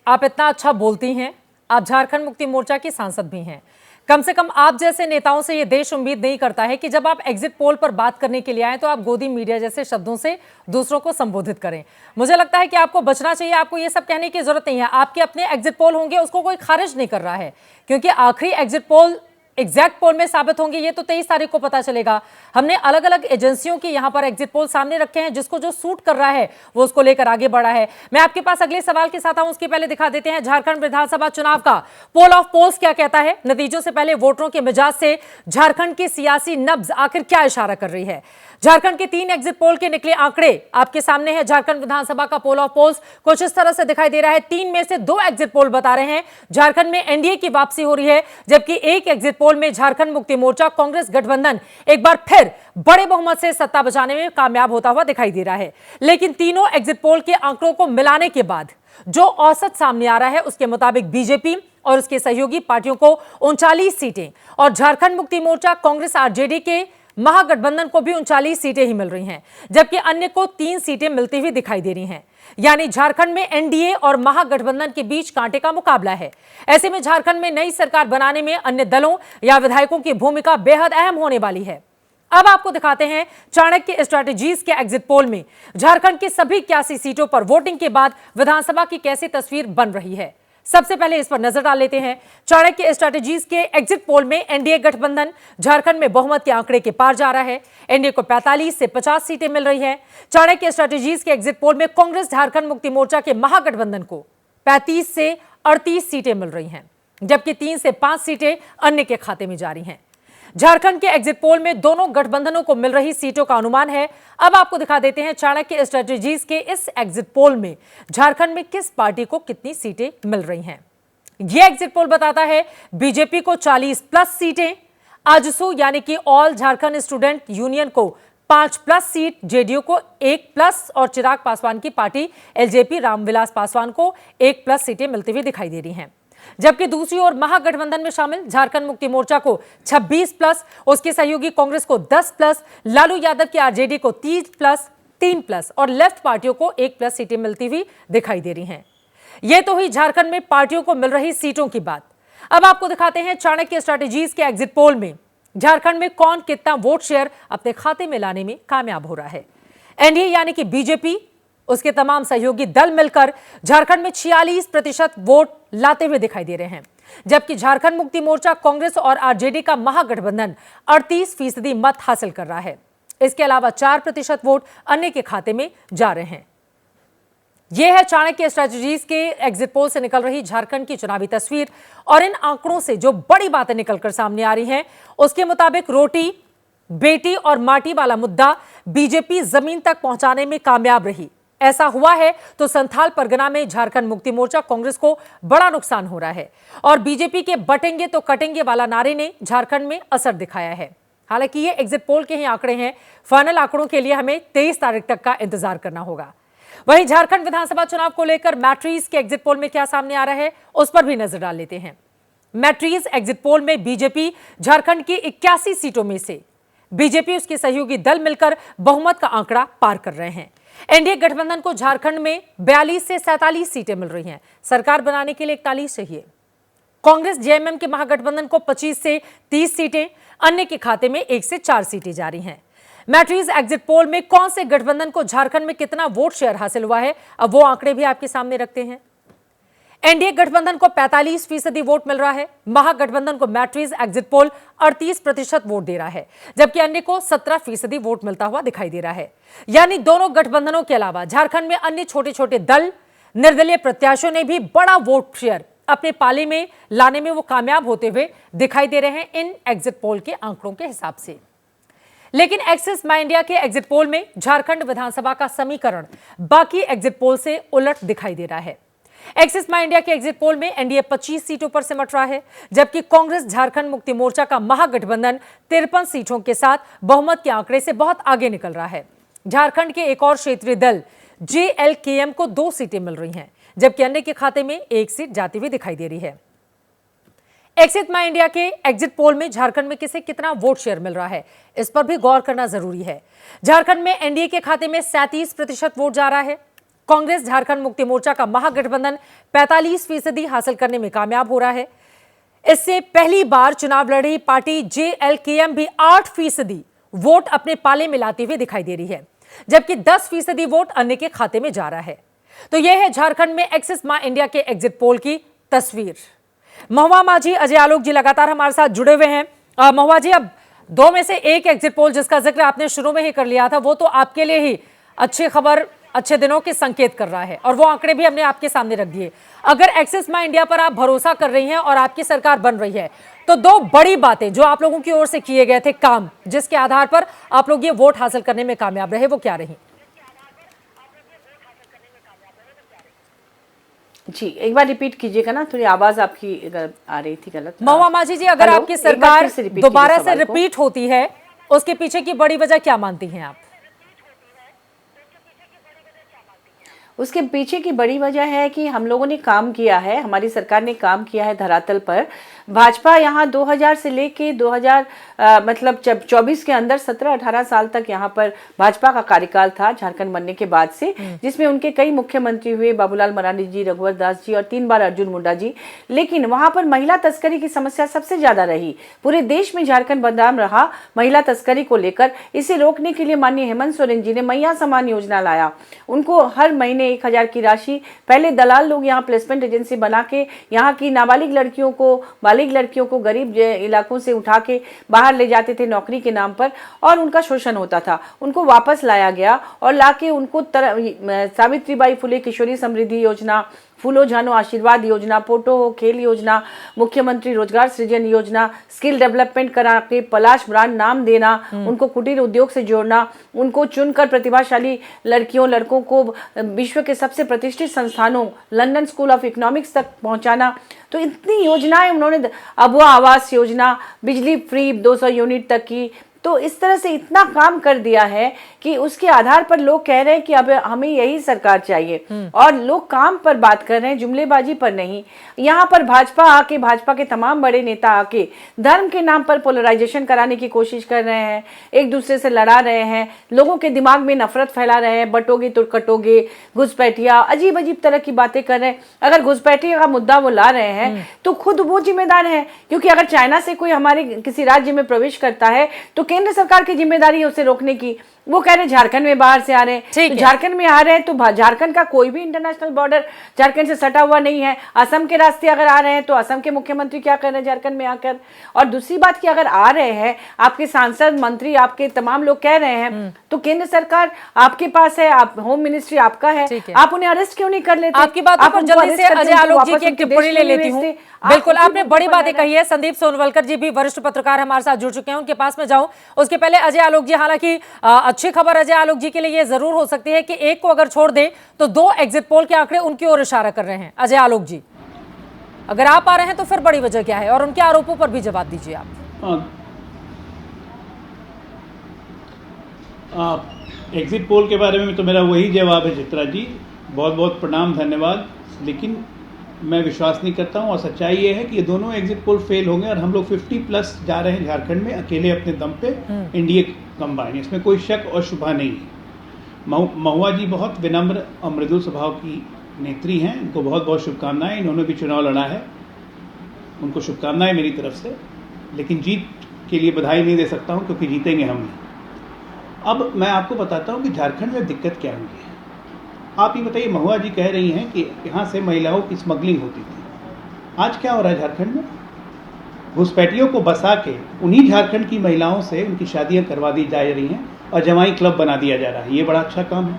आप, इतना अच्छा बोलती हैं आप, झारखंड मुक्ति मोर्चा की सांसद भी हैं। कम से कम आप जैसे नेताओं से ये देश उम्मीद नहीं करता है कि जब आप एग्जिट पोल पर बात करने के लिए आए तो आप गोदी मीडिया जैसे शब्दों से दूसरों को संबोधित करें। मुझे लगता है कि आपको बचना चाहिए, आपको ये सब कहने की जरूरत नहीं है। आपके अपने एग्जिट पोल होंगे, उसको कोई खारिज नहीं कर रहा है, क्योंकि आखिरी एग्जिट पोल एग्जैक्ट पोल में साबित होंगे ये तो 23 तारीख को पता चलेगा। हमने अलग अलग एजेंसियों की यहाँ पर एग्जिट पोल सामने रखे हैं, जिसको जो सूट कर रहा है वो उसको लेकर आगे बढ़ा है। मैं आपके पास अगले सवाल के साथ आऊं, उसके पहले दिखा देते हैं झारखंड विधानसभा चुनाव का पोल ऑफ पोल्स क्या कहता है। नतीजों से पहले वोटरों के मिजाज से झारखंड की सियासी नब्ज आखिर क्या इशारा कर रही है। झारखंड के 3 एग्जिट पोल के निकले आंकड़े आपके सामने है। झारखंड विधानसभा का पोल ऑफ पोल्स कुछ इस तरह से दिखाई दे रहा है। 3 में से 2 एग्जिट पोल बता रहे हैं झारखंड में एनडीए की वापसी हो रही है, जबकि 1 एग्जिट पोल में झारखंड मुक्ति मोर्चा कांग्रेस गठबंधन एक बार फिर बड़े बहुमत से सत्ता बचाने में कामयाब होता हुआ दिखाई दे रहा है। लेकिन तीनों एग्जिट पोल के आंकड़ों को मिलाने के बाद जो औसत सामने आ रहा है उसके मुताबिक बीजेपी और उसके सहयोगी पार्टियों को 39 सीटें और झारखंड मुक्ति मोर्चा कांग्रेस आरजेडी के महागठबंधन को भी 39 सीटें ही मिल रही हैं, जबकि अन्य को 3 सीटें मिलती हुई दिखाई दे रही हैं। यानी झारखंड में एनडीए और महागठबंधन के बीच कांटे का मुकाबला है। ऐसे में झारखंड में नई सरकार बनाने में अन्य दलों या विधायकों की भूमिका बेहद अहम होने वाली है। अब आपको दिखाते हैं चाणक्य स्ट्रेटेजीज के एग्जिट पोल में झारखंड की सभी 81 सीटों पर वोटिंग के बाद विधानसभा की कैसी तस्वीर बन रही है। सबसे पहले इस पर नजर डाल लेते हैं। चाणक्य स्ट्रेटेजीज के एग्जिट पोल में एनडीए गठबंधन झारखंड में बहुमत के आंकड़े के पार जा रहा है। एनडीए को 45 से 50 सीटें मिल रही हैं। चाणक्य स्ट्रेटेजीज के एग्जिट पोल में कांग्रेस झारखंड मुक्ति मोर्चा के महागठबंधन को 35 से 38 सीटें मिल रही हैं, जबकि 3 से 5 सीटें अन्य के खाते में जा रही हैं। झारखंड के एग्जिट पोल में दोनों गठबंधनों को मिल रही सीटों का अनुमान है। अब आपको दिखा देते हैं चाणक्य स्ट्रेटेजीज के इस एग्जिट पोल में झारखंड में किस पार्टी को कितनी सीटें मिल रही हैं। यह एग्जिट पोल बताता है बीजेपी को 40+ सीटें, आजसू यानी कि ऑल झारखंड स्टूडेंट यूनियन को 5+ सीट, जेडीयू को 1+ और चिराग पासवान की पार्टी एलजेपी रामविलास पासवान को 1+ सीटें मिलती हुई दिखाई दे रही हैं। जबकि दूसरी ओर महागठबंधन में शामिल झारखंड मुक्ति मोर्चा को 26+, उसके सहयोगी कांग्रेस को 10+, लालू यादव की आरजेडी को 3+ और लेफ्ट पार्टियों को 1+ सीटें मिलती हुई दिखाई दे रही हैं। यह तो हुई झारखंड में पार्टियों को मिल रही सीटों की बात। अब आपको दिखाते हैं चाणक्य स्ट्रेटेजीज के एग्जिट पोल में झारखंड में कौन कितना वोट शेयर अपने खाते में लाने में कामयाब हो रहा है। एनडीए यानी कि बीजेपी, उसके तमाम सहयोगी दल मिलकर झारखंड में 46% वोट लाते हुए दिखाई दे रहे हैं, जबकि झारखंड मुक्ति मोर्चा, कांग्रेस और आरजेडी का महागठबंधन 38% मत हासिल कर रहा है। इसके अलावा 4% वोट अन्य के खाते में जा रहे हैं। यह है चाणक्य स्ट्रेटेजीज के एग्जिट पोल से निकल रही झारखंड की चुनावी तस्वीर। और इन आंकड़ों से जो बड़ी बातें निकलकर सामने आ रही हैं, उसके मुताबिक रोटी, बेटी और माटी वाला मुद्दा बीजेपी जमीन तक पहुंचाने में कामयाब रही। ऐसा हुआ है तो संथाल परगना में झारखंड मुक्ति मोर्चा, कांग्रेस को बड़ा नुकसान हो रहा है और बीजेपी के बटेंगे तो कटेंगे वाला नारे ने झारखंड में असर दिखाया है। हालांकि ये एग्जिट पोल के ही आंकड़े हैं, फाइनल आंकड़ों के लिए हमें 23 तारीख तक का इंतजार करना होगा। वहीं झारखंड विधानसभा चुनाव को लेकर मैट्रीज के एग्जिट पोल में क्या सामने आ रहा है, उस पर भी नजर डाल लेते हैं। मैट्रीज एग्जिट पोल में बीजेपी झारखंड की 81 सीटों में से बीजेपी, उसके सहयोगी दल मिलकर बहुमत का आंकड़ा पार कर रहे हैं। एनडीए गठबंधन को झारखंड में 42 से 47 सीटें मिल रही हैं, सरकार बनाने के लिए 41 चाहिए। कांग्रेस जेएमएम के महागठबंधन को 25 से 30 सीटें, अन्य के खाते में 1 से 4 सीटें जा रही हैं। मैट्रीज एग्जिट पोल में कौन से गठबंधन को झारखंड में कितना वोट शेयर हासिल हुआ है, अब वो आंकड़े भी आपके सामने रखते हैं। एनडीए गठबंधन को 45% वोट मिल रहा है, महागठबंधन को मैट्रीज एग्जिट पोल 38% वोट दे रहा है, जबकि अन्य को 17% वोट मिलता हुआ दिखाई दे रहा है। यानी दोनों गठबंधनों के अलावा झारखंड में अन्य छोटे छोटे दल, निर्दलीय प्रत्याशियों ने भी बड़ा वोट शेयर अपने पाले में लाने में वो कामयाब होते हुए दिखाई दे रहे हैं इन एग्जिट पोल के आंकड़ों के हिसाब से। लेकिन एक्सिस माई इंडिया के एग्जिट पोल में झारखंड विधानसभा का समीकरण बाकी एग्जिट पोल से उलट दिखाई दे रहा है। एक्सिस माई इंडिया के एग्जिट पोल में एनडीए 25 सीटों पर सिमट रहा है, जबकि कांग्रेस झारखंड मुक्ति मोर्चा का महागठबंधन 53 सीटों के साथ बहुमत के आंकड़े से बहुत आगे निकल रहा है। झारखंड के एक और क्षेत्रीय दल जेएलकेएम को 2 सीटें मिल रही हैं, जबकि अन्य के खाते में 1 सीट जाती हुई दिखाई दे रही है। एक्सिस माई इंडिया के एग्जिट पोल में झारखंड में किसे कितना वोट शेयर मिल रहा है, इस पर भी गौर करना जरूरी है। झारखंड में एनडीए के खाते में 37% वोट जा रहा है। कांग्रेस झारखंड मुक्ति मोर्चा का महागठबंधन 45% हासिल करने में कामयाब हो रहा है। इससे पहली बार चुनाव लड़ रही पार्टी जेएलकेएम भी 8% वोट अपने पाले में लाती हुई दिखाई दे रही है, जबकि 10% वोट अन्य के खाते में जा रहा है। तो यह है झारखंड में एक्सिस माई इंडिया के एग्जिट पोल की तस्वीर। महुआ माझी, अजय आलोक जी लगातार हमारे साथ जुड़े हुए हैं। महुआ जी, अब 2 में से एक एग्जिट पोल जिसका जिक्र आपने शुरू में ही कर लिया था, वो तो आपके लिए ही अच्छी खबर, अच्छे दिनों के संकेत कर रहा है और वो आंकड़े भी हमने आपके सामने रख दिए। अगर एक्सिस माई इंडिया पर आप भरोसा कर रही हैं और आपकी सरकार बन रही है, तो 2 बड़ी बातें जो आप लोगों की ओर से किए गए थे काम, जिसके आधार पर आप लोग ये वोट हासिल करने में कामयाब रहे, वो क्या रही? जी, एक बार रिपीट कीजिएगा ना, थोड़ी आवाज आपकी आ रही थी गलत। महुआ माझी जी, अगर आपकी सरकार दोबारा से रिपीट होती है, उसके पीछे की बड़ी वजह क्या मानती हैं आप? उसके पीछे की बड़ी वजह है कि हम लोगों ने काम किया है, हमारी सरकार ने काम किया है धरातल पर। भाजपा यहाँ 2000 से लेके 2024 के अंदर 17-18 साल तक यहाँ पर भाजपा का कार्यकाल था झारखंड बनने के बाद से, जिसमें उनके कई मुख्यमंत्री हुए, बाबूलाल मरांडी जी, रघुवर दास जी और 3 बार अर्जुन मुंडा जी। लेकिन वहां पर महिला तस्करी की समस्या सबसे ज्यादा रही। पूरे देश में झारखंड बदनाम रहा महिला तस्करी को लेकर। इसे रोकने के लिए माननीय हेमंत सोरेन जी ने मैया समान योजना लाया। उनको हर महीने 1000 की राशि, पहले दलाल लोग यहाँ प्लेसमेंट एजेंसी बना के यहाँ की नाबालिग लड़कियों को गरीब इलाकों से उठा के बाहर ले जाते थे नौकरी के नाम पर, और उनका शोषण होता था। उनको वापस लाया गया और लाके उनको सावित्रीबाई फुले किशोरी समृद्धि योजना, फूलो झानो आशीर्वाद योजना, पोटो हो खेल योजना, मुख्यमंत्री रोजगार सृजन योजना, स्किल डेवलपमेंट करा के पलाश ब्रांड नाम देना, उनको कुटीर उद्योग से जोड़ना, उनको चुनकर प्रतिभाशाली लड़कियों लड़कों को विश्व के सबसे प्रतिष्ठित संस्थानों लंदन स्कूल ऑफ इकोनॉमिक्स तक पहुंचाना। तो इतनी योजनाएं उन्होंने, अबुआ आवास योजना, बिजली फ्री 200 यूनिट तक की, तो इस तरह से इतना काम कर दिया है कि उसके आधार पर लोग कह रहे हैं कि अब हमें यही सरकार चाहिए। और लोग काम पर बात कर रहे हैं, जुमलेबाजी पर नहीं। यहाँ पर भाजपा के तमाम बड़े नेता आके धर्म के नाम पर पोलराइजेशन कराने की कोशिश कर रहे हैं, एक दूसरे से लड़ा रहे हैं, लोगों के दिमाग में नफरत फैला रहे हैं, बटोगे तो कटोगे, घुसपैठिया, अजीब अजीब तरह की बातें कर रहे हैं। अगर घुसपैठिया का मुद्दा वो ला रहे हैं तो खुद वो जिम्मेदार है, क्योंकि अगर चाइना से कोई हमारे किसी राज्य में प्रवेश करता है तो केंद्र सरकार की जिम्मेदारी है उसे रोकने की। वो कह रहे झारखंड में बाहर से आ रहे हैं, तो झारखंड में आ रहे हैं तो झारखंड का कोई भी इंटरनेशनल बॉर्डर झारखंड से सटा हुआ नहीं है। असम के रास्ते अगर आ रहे हैं तो असम के मुख्यमंत्री क्या कर रहे हैं झारखंड में आकर। और दूसरी बात कि अगर आ रहे हैं आपके सांसद मंत्री, आपके तमाम लोग कह रहे हैं तो केंद्र सरकार आपके पास है, आप होम मिनिस्ट्री आपका है, आप उन्हें अरेस्ट क्यों नहीं कर लेते? आपकी बात पर जल्दी से अजय आलोक जी की एक टिप्पणी ले लेती हूँ। बिल्कुल, आपने बड़ी बातें कही है। संदीप सोनवलकर जी भी वरिष्ठ पत्रकार हमारे साथ जुड़ चुके हैं, उनके पास में जाऊं उसके पहले अजय आलोक जी, हालांकि अच्छी खबर अजय आलोक जी के लिए ये जरूर हो सकती है कि एक को अगर छोड़ दें तो 2 एग्जिट पोल के आंकड़े उनकी ओर इशारा कर रहे हैं। अजय आलोक जी, अगर आप आ रहे हैं तो फिर बड़ी वजह क्या है, और उनके आरोपों पर भी जवाब दीजिए आप। एग्जिट पोल के बारे में तो मेरा वही जवाब है चित्रा जी, बहुत बहुत प्रणाम, धन्यवाद। लेकिन मैं विश्वास नहीं करता हूँ, और सच्चाई ये है कि ये दोनों एग्जिट पोल फेल होंगे और हम लोग 50+ जा रहे हैं झारखंड में अकेले अपने दम पे, एनडीए कंबाइन, इसमें कोई शक और शुबा नहीं है। महुआ जी बहुत विनम्र और मृदुल स्वभाव की नेत्री हैं, उनको बहुत बहुत शुभकामनाएं। इन्होंने भी चुनाव लड़ा है, उनको शुभकामनाएं मेरी तरफ से। लेकिन जीत के लिए बधाई नहीं दे सकता हूँ, क्योंकि जीतेंगे हम। अब मैं आपको बताता हूँ कि झारखंड में दिक्कत क्या हुई है। आप ये बताइए, महुआ जी कह रही हैं कि यहाँ से महिलाओं की स्मगलिंग होती थी। आज क्या हो रहा है झारखंड में? घुसपैठियों को बसा के उन्हीं झारखंड की महिलाओं से उनकी शादियाँ करवा दी जा रही हैं और जमाई क्लब बना दिया जा रहा है। ये बड़ा अच्छा काम है।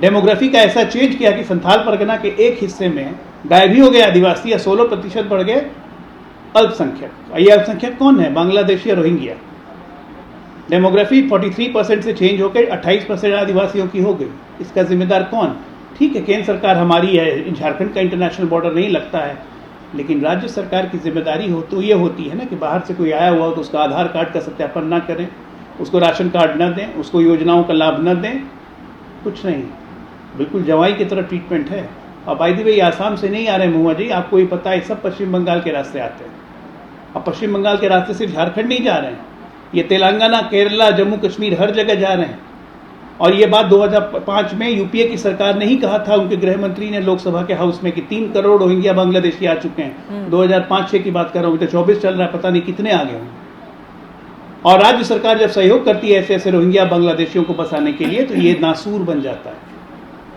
डेमोग्राफी का ऐसा चेंज किया कि संथाल परगना के एक हिस्से में गायब ही हो गए आदिवासी, या 16% बढ़ गए अल्पसंख्यक। ये अल्पसंख्यक कौन है? बांग्लादेशी और रोहिंग्या। डेमोग्राफी 43% से चेंज होकर 28% आदिवासियों की हो गई। इसका जिम्मेदार कौन? ठीक है, केंद्र सरकार हमारी है, झारखंड का इंटरनेशनल बॉर्डर नहीं लगता है, लेकिन राज्य सरकार की जिम्मेदारी हो तो ये होती है ना कि बाहर से कोई आया हुआ हो तो उसका आधार कार्ड का सत्यापन ना करें, उसको राशन कार्ड न दें, उसको योजनाओं का लाभ न दें, कुछ नहीं। बिल्कुल जवाई की तरह ट्रीटमेंट है। और बाय द वे, आसाम से नहीं आ रहे महुआ जी, आपको ये पता है, सब पश्चिम बंगाल के रास्ते आते हैं। अब पश्चिम बंगाल के रास्ते सिर्फ झारखंड नहीं जा रहे हैं, ये तेलंगाना, केरला, जम्मू कश्मीर, हर जगह जा रहे हैं। और ये बात 2005 में यूपीए की सरकार ने ही कहा था, उनके गृह मंत्री ने लोकसभा के हाउस में, कि 3 करोड़ रोहिंग्या बांग्लादेशी आ चुके हैं। 2005-6 की बात कर रहा हूँ, तो 24 चल रहा है, पता नहीं कितने आ गए होंगे। और राज्य सरकार जब सहयोग करती है ऐसे ऐसे रोहिंग्या बांग्लादेशियों को बसाने के लिए, तो ये नासूर बन जाता है।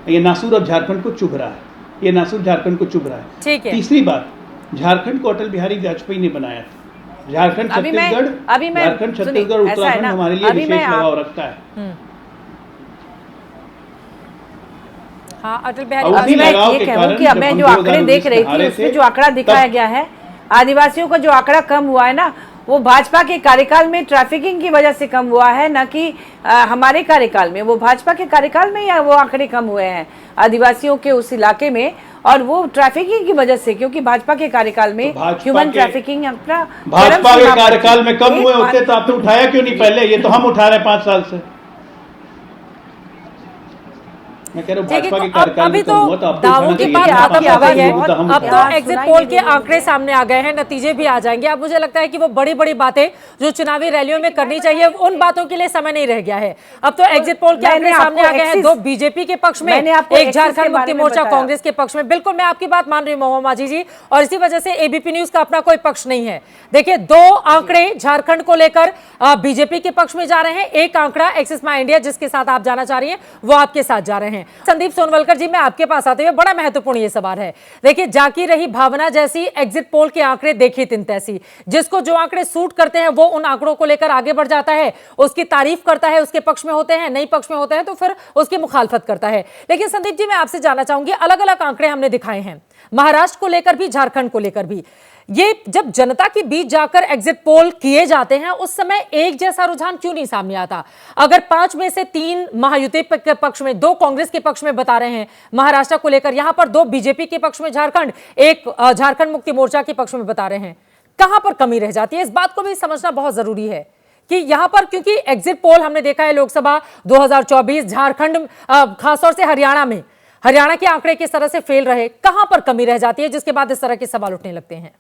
ये नासूर अब झारखंड को चुभ रहा है, ये नासूर झारखंड को चुभ रहा है। ठीक है। तीसरी बात, झारखंड को अटल बिहारी वाजपेयी ने बनाया था। झारखंड छत्तीसगढ़ उत्तराखंड हमारे लिए विशेष लगाव रखता है। हाँ, अटल बिहारी। अभी मैं ये कहूँ कि अब मैं जो आंकड़े देख रही थी उसमें जो आंकड़ा दिखाया गया है, आदिवासियों का जो आंकड़ा कम हुआ है ना, वो भाजपा के कार्यकाल में ट्रैफिकिंग की वजह से कम हुआ है, न कि हमारे कार्यकाल में। वो भाजपा के कार्यकाल में या वो आंकड़े कम हुए हैं आदिवासियों के उस इलाके में, और वो ट्रैफिकिंग की वजह से, क्योंकि भाजपा के कार्यकाल में ह्यूमन ट्रैफिकिंग अपना भाजपा के कार्यकाल में कम हुए होते तो आपने उठाया क्यों नहीं पहले? ये तो हम उठा रहे हैं 5 साल से। मैं कह रहा हूं भाजपा के कार्यकाल अभी में तो कम हुआ, तो आपको दावों की बात खत्म हो गई है। अब तो हाँ, एग्जिट पोल के आंकड़े सामने आ गए हैं, नतीजे भी आ जाएंगे। अब मुझे लगता है कि वो बड़ी बड़ी बातें जो चुनावी रैलियों में करनी चाहिए, उन बातों के लिए समय नहीं रह गया है। अब तो एग्जिट पोल के आंकड़े सामने आ गए हैं, 2 बीजेपी के पक्ष में, एक झारखंड मुक्ति मोर्चा कांग्रेस के पक्ष में। बिल्कुल, मैं आपकी बात मान रही हूँ महुआ मांझी जी, और इसी वजह से एबीपी न्यूज का अपना कोई पक्ष नहीं है। देखिए, 2 आंकड़े झारखंड को लेकर बीजेपी के पक्ष में जा रहे हैं, एक आंकड़ा एक्सिस माई इंडिया जिसके साथ आप जाना चाह रही हैं वो आपके साथ जा रहे हैं। हैं। संदीप सोनवलकर जी, मैं आपके पास आते हुए बड़ा महत्वपूर्ण ये सवाल है। देखिए, जाकी रही भावना जैसी, एग्जिट पोल के आंकड़े देखिए तिन तैसी। जिसको जो आंकड़े सूट करते हैं वो उन आंकड़ों को लेकर आगे बढ़ जाता है, उसकी तारीफ करता है, उसके पक्ष में होते हैं, नहीं पक्ष में होते हैं तो फिर उसकी मुखालफत करता है। लेकिन संदीप जी, मैं आपसे जानना चाहूंगी, अलग अलग आंकड़े हमने दिखाए हैं, महाराष्ट्र को लेकर भी, झारखंड को लेकर भी। ये जब जनता के बीच जाकर एग्जिट पोल किए जाते हैं उस समय एक जैसा रुझान क्यों नहीं सामने आता? अगर 5 में से 3 महायुति के पक्ष में, 2 कांग्रेस के पक्ष में बता रहे हैं महाराष्ट्र को लेकर, यहां पर 2 बीजेपी के पक्ष में झारखंड, 1 झारखंड मुक्ति मोर्चा के पक्ष में बता रहे हैं, कहां पर कमी रह जाती है? इस बात को भी समझना बहुत जरूरी है कि यहां पर, क्योंकि एग्जिट पोल हमने देखा है लोकसभा 2024, झारखंड, खासतौर से हरियाणा के आंकड़े किस तरह से फेल रहे, कहां पर कमी रह जाती है जिसके बाद इस तरह के सवाल उठने लगते हैं?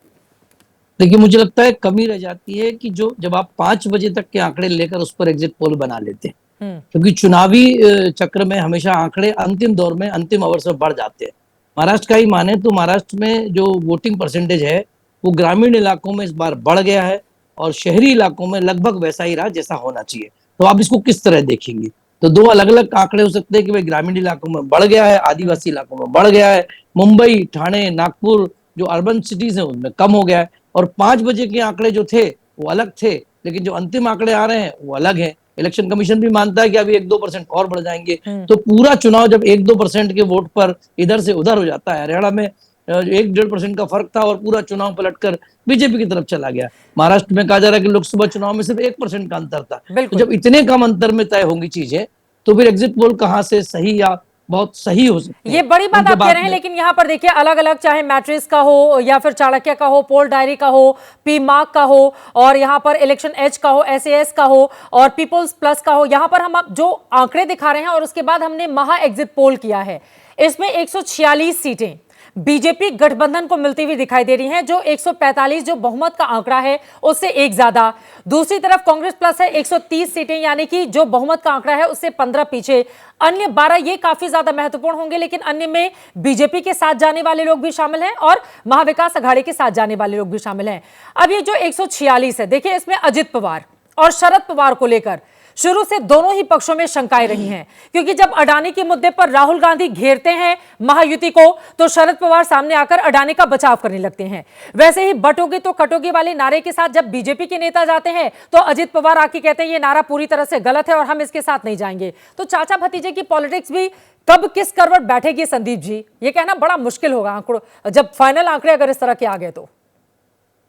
देखिए, मुझे लगता है कमी रह जाती है कि जब आप 5 बजे तक के आंकड़े लेकर उस पर एग्जिट पोल बना लेते हैं, क्योंकि चुनावी चक्र में हमेशा आंकड़े अंतिम दौर में, अंतिम अवर्स में बढ़ जाते हैं। महाराष्ट्र का ही माने तो महाराष्ट्र में जो वोटिंग परसेंटेज है वो ग्रामीण इलाकों में इस बार बढ़ गया है और शहरी इलाकों में लगभग वैसा ही रहा जैसा होना चाहिए। तो आप इसको किस तरह देखेंगे? तो 2 अलग अलग आंकड़े हो सकते हैं कि भाई ग्रामीण इलाकों में बढ़ गया है, आदिवासी इलाकों में बढ़ गया है, मुंबई, ठाणे, नागपुर जो अर्बन सिटीज हैं उनमें कम हो गया है। और 5 बजे के आंकड़े जो थे वो अलग थे, लेकिन जो अंतिम आंकड़े आ रहे हैं वो अलग हैं। इलेक्शन कमीशन भी मानता है कि अभी 1-2% और बढ़ जाएंगे। तो पूरा चुनाव जब 1-2% के वोट पर इधर से उधर हो जाता है, हरियाणा में 1-1.5% का फर्क था और पूरा चुनाव पलटकर बीजेपी की तरफ चला गया। महाराष्ट्र में कहा जा रहा है कि लोकसभा चुनाव में सिर्फ 1% का अंतर था। तो जब इतने कम अंतर में तय होंगी चीजें तो फिर एग्जिट पोल कहां से सही या बहुत सही हो सकती है? ये बड़ी बात आप कह रहे हैं, लेकिन यहाँ पर देखिए अलग अलग, चाहे मैट्रिक्स का हो या फिर चाणक्य का हो, पोल डायरी का हो, पी मार्क का हो, और यहाँ पर इलेक्शन एज का हो, SAS का हो, और पीपल्स प्लस का हो, यहाँ पर हम जो आंकड़े दिखा रहे हैं और उसके बाद हमने महा एग्जिट पोल किया है, इसमें 146 सीटें बीजेपी गठबंधन को मिलती हुई दिखाई दे रही हैं, जो 145 जो बहुमत का आंकड़ा है उससे एक ज्यादा। दूसरी तरफ कांग्रेस प्लस है 130 सीटें, यानी कि जो बहुमत का आंकड़ा है उससे 15 पीछे। अन्य 12 ये काफी ज्यादा महत्वपूर्ण होंगे, लेकिन अन्य में बीजेपी के साथ जाने वाले लोग भी शामिल हैं और महाविकास अघाड़ी के साथ जाने वाले लोग भी शामिल हैं। अब ये जो 146 है, देखिए इसमें अजित पवार और शरद पवार को लेकर शुरू से दोनों ही पक्षों में शंकाएं रही हैं, क्योंकि जब अडानी के मुद्दे पर राहुल गांधी घेरते हैं महायुति को तो शरद पवार सामने आकर अडानी का बचाव करने लगते हैं। वैसे ही बटोगे तो कटोगे वाले नारे के साथ जब बीजेपी के नेता जाते हैं तो अजित पवार आके कहते हैं ये नारा पूरी तरह से गलत है और हम इसके साथ नहीं जाएंगे। तो चाचा भतीजे की पॉलिटिक्स भी कब किस करवट बैठेगी संदीप जी, ये कहना बड़ा मुश्किल होगा आंकड़ों, जब फाइनल आंकड़े अगर इस तरह के आ गए तो।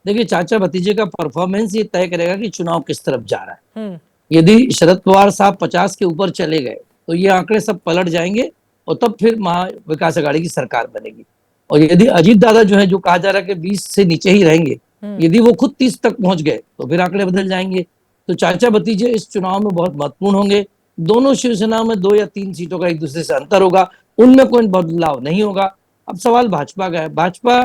देखिए, चाचा भतीजे का परफॉर्मेंस ये तय करेगा कि चुनाव किस तरफ जा रहा है। यदि शरद पवार साहब 50 के ऊपर चले गए तो ये आंकड़े सब पलट जाएंगे और तब फिर महाविकास अघाड़ी की सरकार बनेगी। और यदि अजीत दादा जो है, जो कहा जा रहा है कि 20 से नीचे ही रहेंगे, यदि वो खुद 30 तक पहुंच गए तो फिर आंकड़े बदल जाएंगे। तो चाचा भतीजे इस चुनाव में बहुत महत्वपूर्ण होंगे। दोनों शिवसेना में 2 या 3 सीटों का एक दूसरे से अंतर होगा, उनमें कोई बदलाव नहीं होगा। अब सवाल भाजपा का है। भाजपा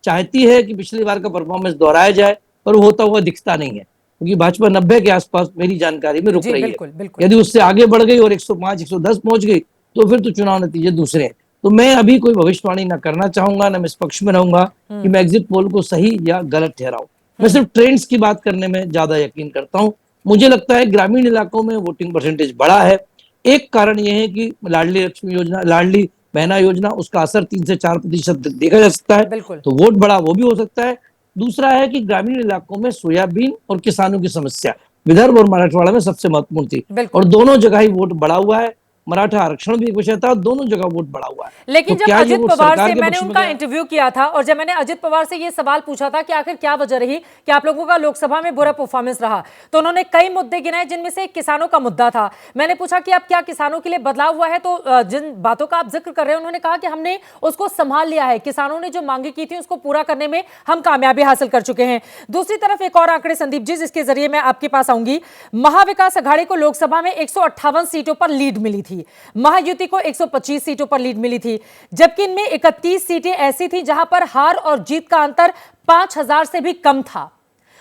चाहती है कि पिछली बार का परफॉर्मेंस दोहराया जाए, पर वो होता हुआ दिखता नहीं है, क्योंकि भाजपा 90 के आसपास मेरी जानकारी में रुक रही है। यदि उससे आगे बढ़ गई और 105, 110 पहुंच गई तो फिर तो चुनाव नतीजे दूसरे हैं। तो मैं अभी कोई भविष्यवाणी ना करना चाहूंगा, ना मैं इस पक्ष में रहूंगा कि मैं एग्जिट पोल को सही या गलत ठहराऊं। मैं सिर्फ ट्रेंड्स की बात करने में ज्यादा यकीन करता हूं। मुझे लगता है ग्रामीण इलाकों में वोटिंग परसेंटेज बढ़ा है। एक कारण यह है कि लाडली लक्ष्मी योजना, लाडली बहना योजना, उसका असर 3 से 4% देखा जा सकता है, तो वोट बढ़ा वो भी हो सकता है। दूसरा है कि ग्रामीण इलाकों में सोयाबीन और किसानों की समस्या विदर्भ और मराठवाड़ा में सबसे महत्वपूर्ण थी, और दोनों जगह ही वोट बढ़ा हुआ है। मराठा आरक्षण भी एक विषय था, दोनों जगह वोट बढ़ा हुआ है। लेकिन जब अजित पवार से मैंने उनका इंटरव्यू किया था और जब मैंने अजित पवार से ये सवाल पूछा था कि आखिर क्या वजह रही कि आप लोगों का लोकसभा में बुरा परफॉर्मेंस रहा, तो उन्होंने कई मुद्दे गिनाए, जिनमें से किसानों का मुद्दा था। मैंने पूछा कि अब क्या किसानों के लिए बदलाव हुआ है, तो जिन बातों का आप जिक्र कर रहे हैं उन्होंने कहा कि हमने उसको संभाल लिया है, किसानों ने जो मांगे की थी उसको पूरा करने में हम कामयाबी हासिल कर चुके हैं। दूसरी तरफ एक और आंकड़े संदीप जी, जिसके जरिए मैं आपके पास आऊंगी। महाविकास अघाड़ी को लोकसभा में 158 सीटों पर लीड मिली थी, महायुति को 125 सीटों पर लीड मिली थी, जबकि इनमें 31 सीटें ऐसी थी जहां पर हार और जीत का अंतर 5000 से भी कम था।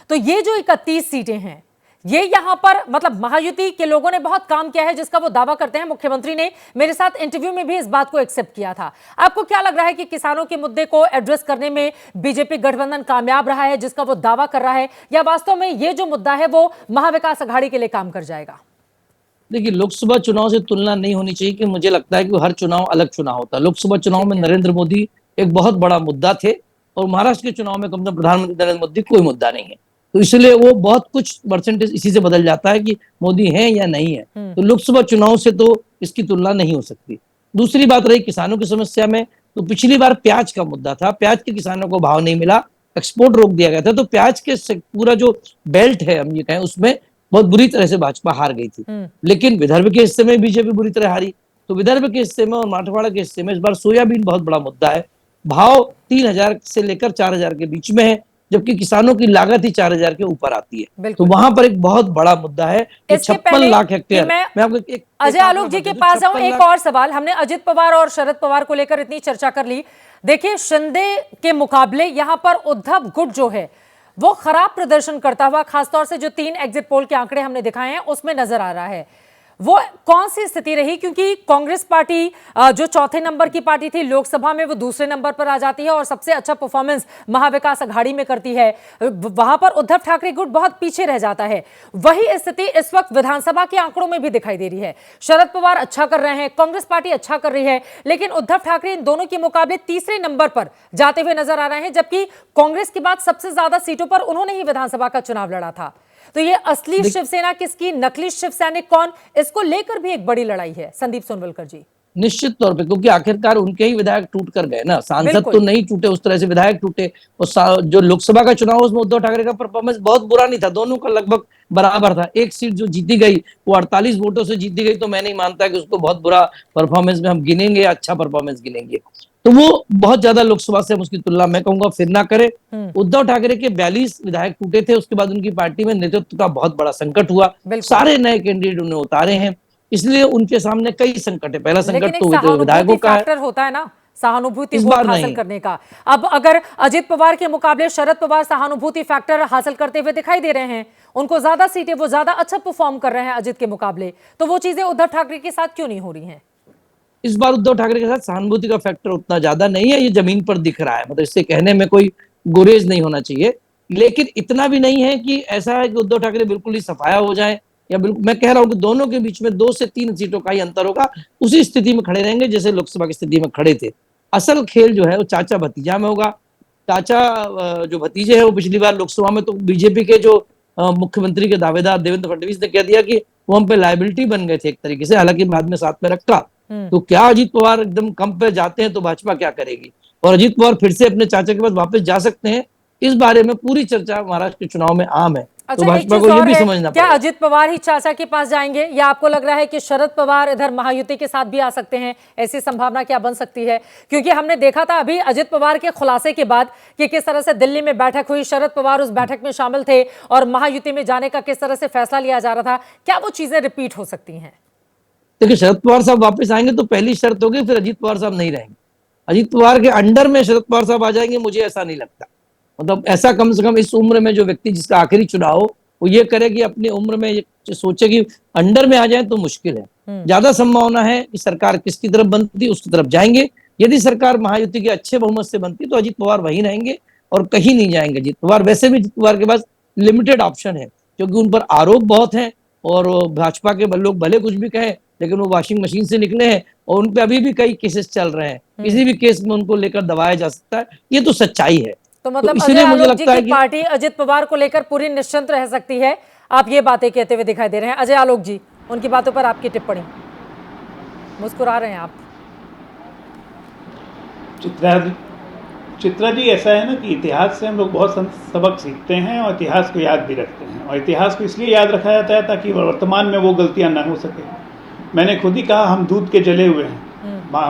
तो ये जो 31 सीटें हैं, ये यहां पर मतलब महायुति के लोगों ने बहुत काम किया है, जिसका वो दावा करते हैं। मुख्यमंत्री ने मेरे साथ इंटरव्यू में भी इस बात को एक्सेप्ट किया था। आपको क्या लग रहा है कि किसानों के मुद्दे को एड्रेस करने में बीजेपी गठबंधन कामयाब रहा है, जिसका वो दावा कर रहा है, या वास्तव में ये जो मुद्दा है वो महाविकास अघाड़ी के लिए काम कर जाएगा? देखिए, लोकसभा चुनाव से तुलना नहीं होनी चाहिए कि मुझे लगता है कि हर चुनाव अलग चुनाव होता है। लोकसभा चुनाव में नरेंद्र मोदी एक बहुत बड़ा मुद्दा थे और महाराष्ट्र के चुनाव में कम से कम प्रधानमंत्री नरेंद्र मोदी कोई मुद्दा नहीं है, तो इसलिए वो बहुत कुछ परसेंटेज इसी से बदल जाता है कि मोदी है या नहीं है। तो लोकसभा चुनाव से तो इसकी तुलना नहीं हो सकती। दूसरी बात रही किसानों की समस्या में, तो पिछली बार प्याज का मुद्दा था, प्याज के किसानों को भाव नहीं मिला, एक्सपोर्ट रोक दिया गया था, तो प्याज के पूरा जो बेल्ट है हम ये कहें उसमें बहुत बुरी तरह से भाजपा हार गई थी। लेकिन विदर्भ के हिस्से में बीजेपी बुरी तरह हारी, तो विदर्भ के हिस्से में और मराठवाड़ा के हिस्से में इस बार सोयाबीन बहुत बड़ा मुद्दा है। भाव 3,000 से लेकर 4,000 के बीच में है, जबकि किसानों की लागत ही 4,000 के ऊपर आती है। तो वहां पर एक बहुत बड़ा मुद्दा है कि 56 लाख हेक्टेयर। मैं आपको एक अजय आलोक जी के पास आऊं, एक और सवाल। हमने अजित पवार और शरद पवार को लेकर इतनी चर्चा कर ली, देखिए शिंदे के मुकाबले यहां पर उद्धव गुट जो है वो खराब प्रदर्शन करता हुआ, खासतौर से जो 3 एग्जिट पोल के आंकड़े हमने दिखाए हैं उसमें नजर आ रहा है। वो कौन सी स्थिति रही, क्योंकि कांग्रेस पार्टी जो चौथे नंबर की पार्टी थी लोकसभा में वो दूसरे नंबर पर आ जाती है और सबसे अच्छा परफॉर्मेंस महाविकास अघाड़ी में करती है, वहां पर उद्धव ठाकरे गुट बहुत पीछे रह जाता है। वही स्थिति इस वक्त विधानसभा के आंकड़ों में भी दिखाई दे रही है। शरद पवार अच्छा कर रहे हैं, कांग्रेस पार्टी अच्छा कर रही है, लेकिन उद्धव ठाकरे इन दोनों के मुकाबले तीसरे नंबर पर जाते हुए नजर आ रहे हैं, जबकि कांग्रेस के बाद सबसे ज्यादा सीटों पर उन्होंने ही विधानसभा का चुनाव लड़ा था। तो ये असली शिवसेना किसकी, नकली शिव सैनिक कौन, इसको लेकर भी एक बड़ी लड़ाई है। संदीप सोनवलकर जी। निश्चित तौर पे, क्योंकि आखिरकार उनके ही विधायक टूट कर गए ना, सांसद तो नहीं टूटे उस तरह से, विधायक टूटे। और जो लोकसभा का चुनाव उसमें उद्धव ठाकरे का परफॉर्मेंस बहुत बुरा नहीं था, दोनों का लगभग बराबर था। एक सीट जो जीती गई वो 48 वोटों से जीती गई, तो मैं नहीं मानता कि उसको बहुत बुरा परफॉर्मेंस में हम गिनेंगे, अच्छा परफॉर्मेंस गिनेंगे। तो वो बहुत ज्यादा लोकसभा से हम उसकी तुलना मैं कहूंगा फिर ना करें। उद्धव ठाकरे के 42 विधायक टूटे थे, उसके बाद उनकी पार्टी में नेतृत्व का बहुत बड़ा संकट हुआ, सारे नए कैंडिडेट उन्हें उतारे हैं, इसलिए उनके सामने कई संकट है। पहला संकट तो विधायकों का होता है ना, सहानुभूति वोट हासिल करने का। अब अगर अजित पवार के मुकाबले शरद पवार सहानुभूति फैक्टर हासिल करते हुए दिखाई दे रहे हैं, उनको ज्यादा सीटें, वो ज्यादा अच्छा परफॉर्म कर रहे हैं अजित के मुकाबले, तो वो चीजें उद्धव ठाकरे के साथ क्यों नहीं हो रही हैं? इस बार उद्धव ठाकरे के साथ सहानुभूति का फैक्टर उतना ज्यादा नहीं है, ये जमीन पर दिख रहा है, मतलब इससे कहने में कोई गुरेज नहीं होना चाहिए। लेकिन इतना भी नहीं है कि ऐसा है कि उद्धव ठाकरे बिल्कुल ही सफाया हो जाए, या बिल्कुल, मैं कह रहा हूं कि दोनों के बीच में 2 से 3 सीटों का ही अंतर होगा, उसी स्थिति में खड़े रहेंगे जैसे लोकसभा की स्थिति में खड़े थे। असल खेल जो है वो चाचा भतीजा में होगा। चाचा जो भतीजे है वो पिछली बार लोकसभा में तो बीजेपी के जो मुख्यमंत्री के दावेदार देवेंद्र फडणवीस ने कह दिया कि वो हम पे लायबिलिटी बन गए थे एक तरीके से, हालांकि बाद में साथ में रखा। तो क्या अजीत पवार एकदम कम पे जाते हैं तो भाजपा क्या करेगी, और अजीत पवार फिर से अपने चाचा के पास वापस जा सकते हैं, इस बारे में पूरी चर्चा महाराष्ट्र के चुनाव में आम है। तो भाजपा को ये भी समझना क्या अजित पवार ही चाचा के पास जाएंगे, या आपको लग रहा है कि शरद पवार इधर महायुति के साथ भी आ सकते हैं? ऐसी संभावना क्या बन सकती है? क्योंकि हमने देखा था अभी अजित पवार के खुलासे के बाद कि किस तरह से दिल्ली में बैठक हुई, शरद पवार उस बैठक में शामिल थे और महायुति में जाने का किस तरह से फैसला लिया जा रहा था। क्या वो चीजें रिपीट हो सकती हैं? देखिए, शरद पवार साहब वापस आएंगे तो पहली शर्त होगी फिर अजीत पवार साहब नहीं रहेंगे। अजीत पवार के अंडर में शरद पवार साहब आ जाएंगे, मुझे ऐसा नहीं लगता। मतलब ऐसा कम से कम इस उम्र में जो व्यक्ति जिसका आखिरी चुनाव हो वो ये करे कि अपनी उम्र में ये सोचे कि अंडर में आ जाए तो मुश्किल है। ज्यादा संभावना है कि सरकार किसकी तरफ बनती उसकी तरफ जाएंगे। यदि सरकार महायुति के अच्छे बहुमत से बनती तो अजीत पवार वहीं रहेंगे और कहीं नहीं जाएंगे अजीत पवार। वैसे भी अजीत पवार के पास लिमिटेड ऑप्शन है, क्योंकि उन पर आरोप बहुत हैं और भाजपा के लोग भले कुछ भी कहें लेकिन वो वॉशिंग मशीन से निकले हैं और उन पे अभी भी कई केसेस चल रहे हैं, किसी भी केस में उनको लेकर दबाया जा सकता है, ये तो सच्चाई है। तो मतलब अजय आलोक जी की पार्टी अजित पवार को लेकर पूरी निश्चिंत रह सकती है, आप ये बातें कहते हुए दिखाई दे रहे हैं। अजय आलोक जी, उनकी बातों पर आपकी टिप्पणी। मुस्कुरा रहे हैं आप। चित्रा जी, ऐसा है ना कि इतिहास से हम लोग बहुत सबक सीखते हैं और इतिहास को याद भी रखते हैं, और इतिहास को इसलिए याद रखा जाता है ताकि वर्तमान में वो गलतियां ना हो सके। मैंने खुद ही कहा हम दूध के जले हुए हैं।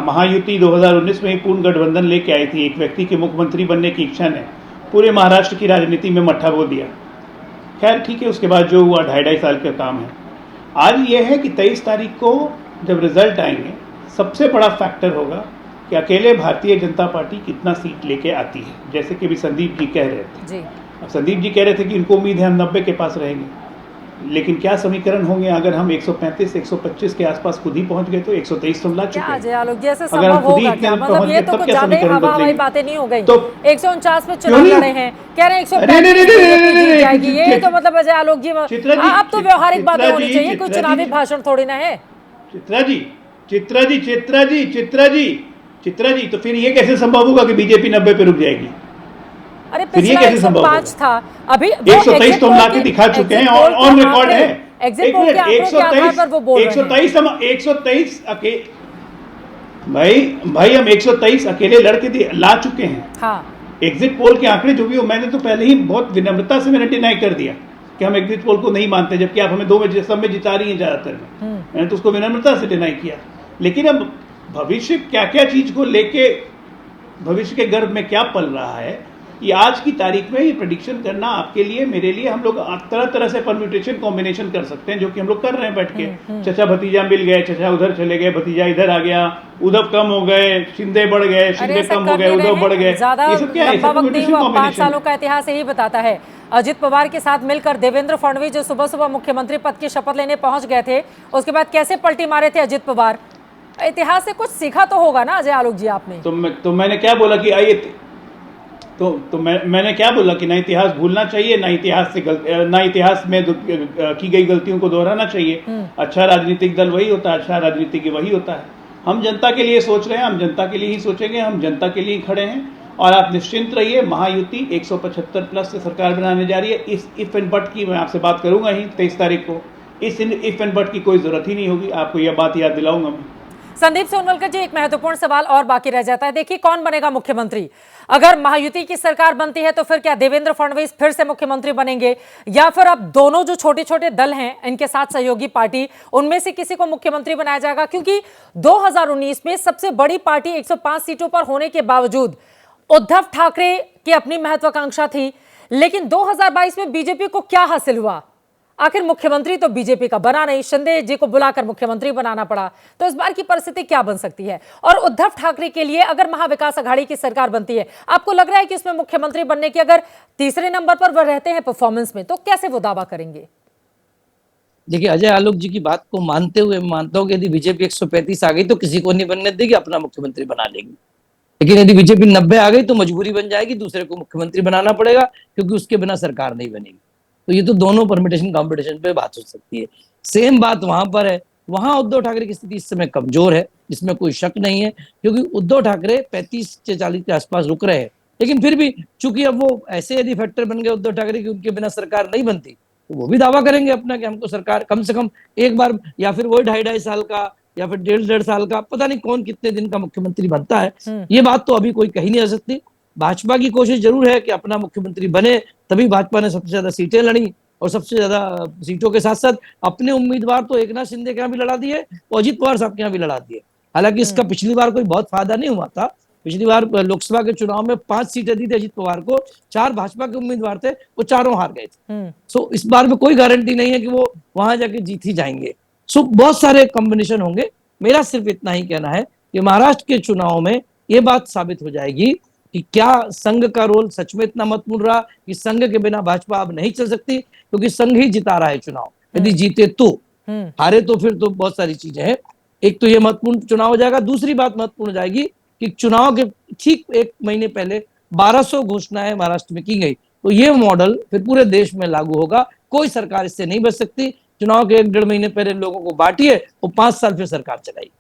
महायुति 2019 में ही पूर्ण गठबंधन लेके आई थी। एक व्यक्ति के मुख्यमंत्री बनने की इच्छा ने पूरे महाराष्ट्र की राजनीति में मट्ठा बो दिया। खैर ठीक है, उसके बाद जो हुआ 2.5 साल का काम है। आज ये है कि 23 तारीख को जब रिजल्ट आएंगे, सबसे बड़ा फैक्टर होगा कि अकेले भारतीय जनता पार्टी कितना सीट लेके आती है। जैसे कि अभी संदीप जी कह रहे थे जी। अब संदीप जी कह रहे थे कि उनको उम्मीद है हम 90 के पास रहेंगे, लेकिन क्या समीकरण होंगे अगर हम 135-125 के आसपास खुद ही पहुंच गए तो 123 तो ला चुके हैं। अजय आलोक जैसे संभव होगा क्या? मतलब ये तो कुछ ज्यादा हवाई बातें नहीं हो गई। 149 पे चुनाव लड़े हैं, कह रहे हैं 135 जाएगी, ये नहीं तो मतलब अजय आलोक जी, चित्रा जी, आप तो व्यवहारिक बातें चित्रा होनी जी, चाहिए, कोई चित्रा चुनावी जी, भाषण थोड़ी ना है। चित्रा जी, तो फिर ये कैसे संभव होगा कि बीजेपी 90 पे रुक जाएगी? अरे फिर ये पिछला कैसे संभव 105 था, अभी 123 तो हम लाके दिखा चुके हैं, ऑन रिकॉर्ड है। एग्जिट पोल के आंकड़ों के आधार पर वो बोल रहे हैं। 123 भाई हम 123 अकेले लड़के ला चुके हैं। हाँ, एग्जिट पोल के आंकड़े जो भी हो, मैंने तो पहले ही बहुत विनम्रता से मैंने डिनाई कर दिया कि हम एग्जिट पोल को नहीं मानते, जबकि आप हमें 2 में सब में जिता रही हैं ज्यादातर में। मैंने तो उसको विनम्रता से डिनाई किया। लेकिन अब भविष्य क्या क्या चीज को लेके, भविष्य के गर्भ में क्या पल रहा है, ये आज की तारीख में ये प्रेडिक्शन करना आपके लिए, मेरे लिए, हम लोग तरह तरह से परम्यूटेशन कॉम्बिनेशन कर सकते हैं, जो कि हम लोग कर रहे हैं बैठ के। चचा भतीजा मिल गए, चचा उधर चले गए, भतीजा इधर आ गया, उद्धव कम हो गए, शिंदे बढ़ गए, शिंदे कम हो गए, उद्धव बढ़ गए। ज्यादा ये सब क्या है? लंबा वक्त नहीं हुआ, 5 कॉम्बिनेशन। सालों का इतिहास यही बताता है। अजित पवार के साथ मिलकर देवेंद्र फडणवीस जो सुबह सुबह मुख्यमंत्री पद की शपथ लेने पहुंच गए थे, उसके बाद कैसे पलटी मारे थे अजित पवार। इतिहास से कुछ सीखा तो होगा ना अजय आलोक जी आपने? तो मैंने क्या बोला कि आइए, तो मैंने क्या बोला कि ना इतिहास भूलना चाहिए, ना इतिहास में की गई गलतियों को दोहराना चाहिए। अच्छा राजनीतिक दल वही होता है, अच्छा राजनीतिक वही होता है। हम जनता के लिए सोच रहे हैं, हम जनता के लिए ही सोचेंगे, हम जनता के लिए ही खड़े हैं। और आप निश्चिंत रहिए, महायुति 175 प्लस से सरकार बनाने जा रही है। इस इफ एंड बट की मैं आपसे बात करूंगा ही 23 तारीख को। इस इफ एंड बट की कोई जरूरत ही नहीं होगी, आपको यह बात याद दिलाऊंगा मैं। संदीप सोनवलकर जी, एक महत्वपूर्ण सवाल और बाकी रह जाता है। देखिए, कौन बनेगा मुख्यमंत्री? अगर महायुति की सरकार बनती है तो फिर क्या देवेंद्र फडणवीस फिर से मुख्यमंत्री बनेंगे, या फिर अब दोनों जो छोटे छोटे दल हैं, इनके साथ सहयोगी पार्टी, उनमें से किसी को मुख्यमंत्री बनाया जाएगा? क्योंकि 2019 में सबसे बड़ी पार्टी 105 सीटों पर होने के बावजूद उद्धव ठाकरे की अपनी महत्वाकांक्षा थी, लेकिन 2022 में बीजेपी को क्या हासिल हुआ? आखिर मुख्यमंत्री तो बीजेपी का बना नहीं, शिंदे जी को बुलाकर मुख्यमंत्री बनाना पड़ा। तो इस बार की परिस्थिति क्या बन सकती है? और उद्धव ठाकरे के लिए अगर महाविकास अघाड़ी की सरकार बनती है, आपको लग रहा है कि उसमें मुख्यमंत्री बनने के अगर तीसरे नंबर पर वह रहते हैं परफॉर्मेंस में, तो कैसे वो दावा करेंगे? देखिए, अजय आलोक जी की बात को मानते हुए मानता हूँ कि यदि बीजेपी 135 आ गई तो किसी को नहीं बनने देगी, अपना मुख्यमंत्री बना लेगी। लेकिन यदि बीजेपी 90 आ गई तो मजबूरी बन जाएगी, दूसरे को मुख्यमंत्री बनाना पड़ेगा, क्योंकि उसके बिना सरकार नहीं बनेगी। तो ये तो दोनों परमिटेशन कॉम्पिटिशन पे बात हो सकती है। सेम बात वहां पर है। वहां उद्धव ठाकरे की स्थिति इस समय कमजोर है, इसमें कोई शक नहीं है, क्योंकि उद्धव ठाकरे 35 से 40 के आसपास रुक रहे हैं। लेकिन फिर भी चूंकि अब वो ऐसे यदि फैक्टर बन गए उद्धव ठाकरे की उनके बिना सरकार नहीं बनती, तो वो भी दावा करेंगे अपना कि हमको सरकार कम से कम एक बार, या फिर वही 2.5 साल का, या फिर 1.5 साल का, पता नहीं कौन कितने दिन का मुख्यमंत्री बनता है। ये बात तो अभी कोई कही नहीं जा सकती। भाजपा की कोशिश जरूर है कि अपना मुख्यमंत्री बने, तभी भाजपा ने सबसे ज्यादा सीटें लड़ी, और सबसे ज्यादा सीटों के साथ साथ अपने उम्मीदवार तो एकनाथ शिंदे के यहाँ भी लड़ा दिए और अजित पवार साहब के यहाँ भी लड़ा दिए। हालांकि इसका पिछली बार कोई बहुत फायदा नहीं हुआ था। पिछली बार लोकसभा के चुनाव में 5 सीटें दी थी अजित पवार को, 4 भाजपा के उम्मीदवार थे, वो चारों हार गए थे। सो इस बार में कोई गारंटी नहीं है कि वो वहां जाके जीत ही जाएंगे। सो बहुत सारे कॉम्बिनेशन होंगे। मेरा सिर्फ इतना ही कहना है कि महाराष्ट्र के चुनाव में ये बात साबित हो जाएगी कि क्या संघ का रोल सच में इतना महत्वपूर्ण रहा कि संघ के बिना भाजपा अब नहीं चल सकती, क्योंकि संघ ही जिता रहा है चुनाव। यदि जीते तो, हारे तो फिर तो बहुत सारी चीजें हैं। एक तो ये महत्वपूर्ण चुनाव हो जाएगा। दूसरी बात महत्वपूर्ण हो जाएगी कि चुनाव के ठीक 1 महीने पहले 1200 घोषणाएं महाराष्ट्र में की गई, तो ये मॉडल फिर पूरे देश में लागू होगा। कोई सरकार इससे नहीं बच सकती। चुनाव के 1-1.5 महीने पहले लोगों को बांटिए और 5 साल फिर सरकार चलाई।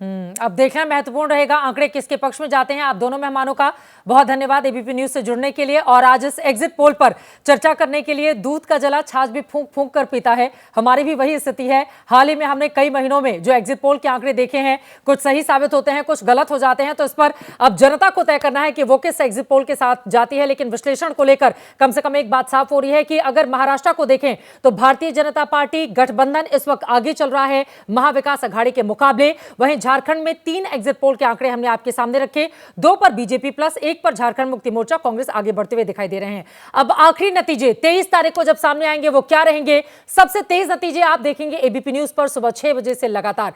अब देखना महत्वपूर्ण रहेगा आंकड़े किसके पक्ष में जाते हैं। आप दोनों मेहमानों का बहुत धन्यवाद एबीपी न्यूज से जुड़ने के लिए, और आज इस एग्जिट पोल पर चर्चा करने के लिए। दूध का जला छाछ भी फूंक फूंक कर पीता है, हमारी भी वही स्थिति है। हाल ही में हमने कई महीनों में जो एग्जिट पोल के आंकड़े देखे हैं, कुछ सही साबित होते हैं, कुछ गलत हो जाते हैं। तो इस पर अब जनता को तय करना है कि वो किस एग्जिट पोल के साथ जाती है। लेकिन विश्लेषण को लेकर कम से कम एक बात साफ हो रही है कि अगर महाराष्ट्र को देखें तो भारतीय जनता पार्टी गठबंधन इस वक्त आगे चल रहा है महाविकास अघाड़ी के मुकाबले। वहीं झारखंड में 3 एग्जिट पोल के आंकड़े हमने आपके सामने रखे, 2 पर बीजेपी प्लस, 1 पर झारखंड मुक्ति मोर्चा कांग्रेस आगे बढ़ते हुए दिखाई दे रहे हैं। अब आखिरी नतीजे 23 तारीख को जब सामने आएंगे वो क्या रहेंगे? सबसे तेज नतीजे आप देखेंगे एबीपी न्यूज पर सुबह 6 बजे से लगातार।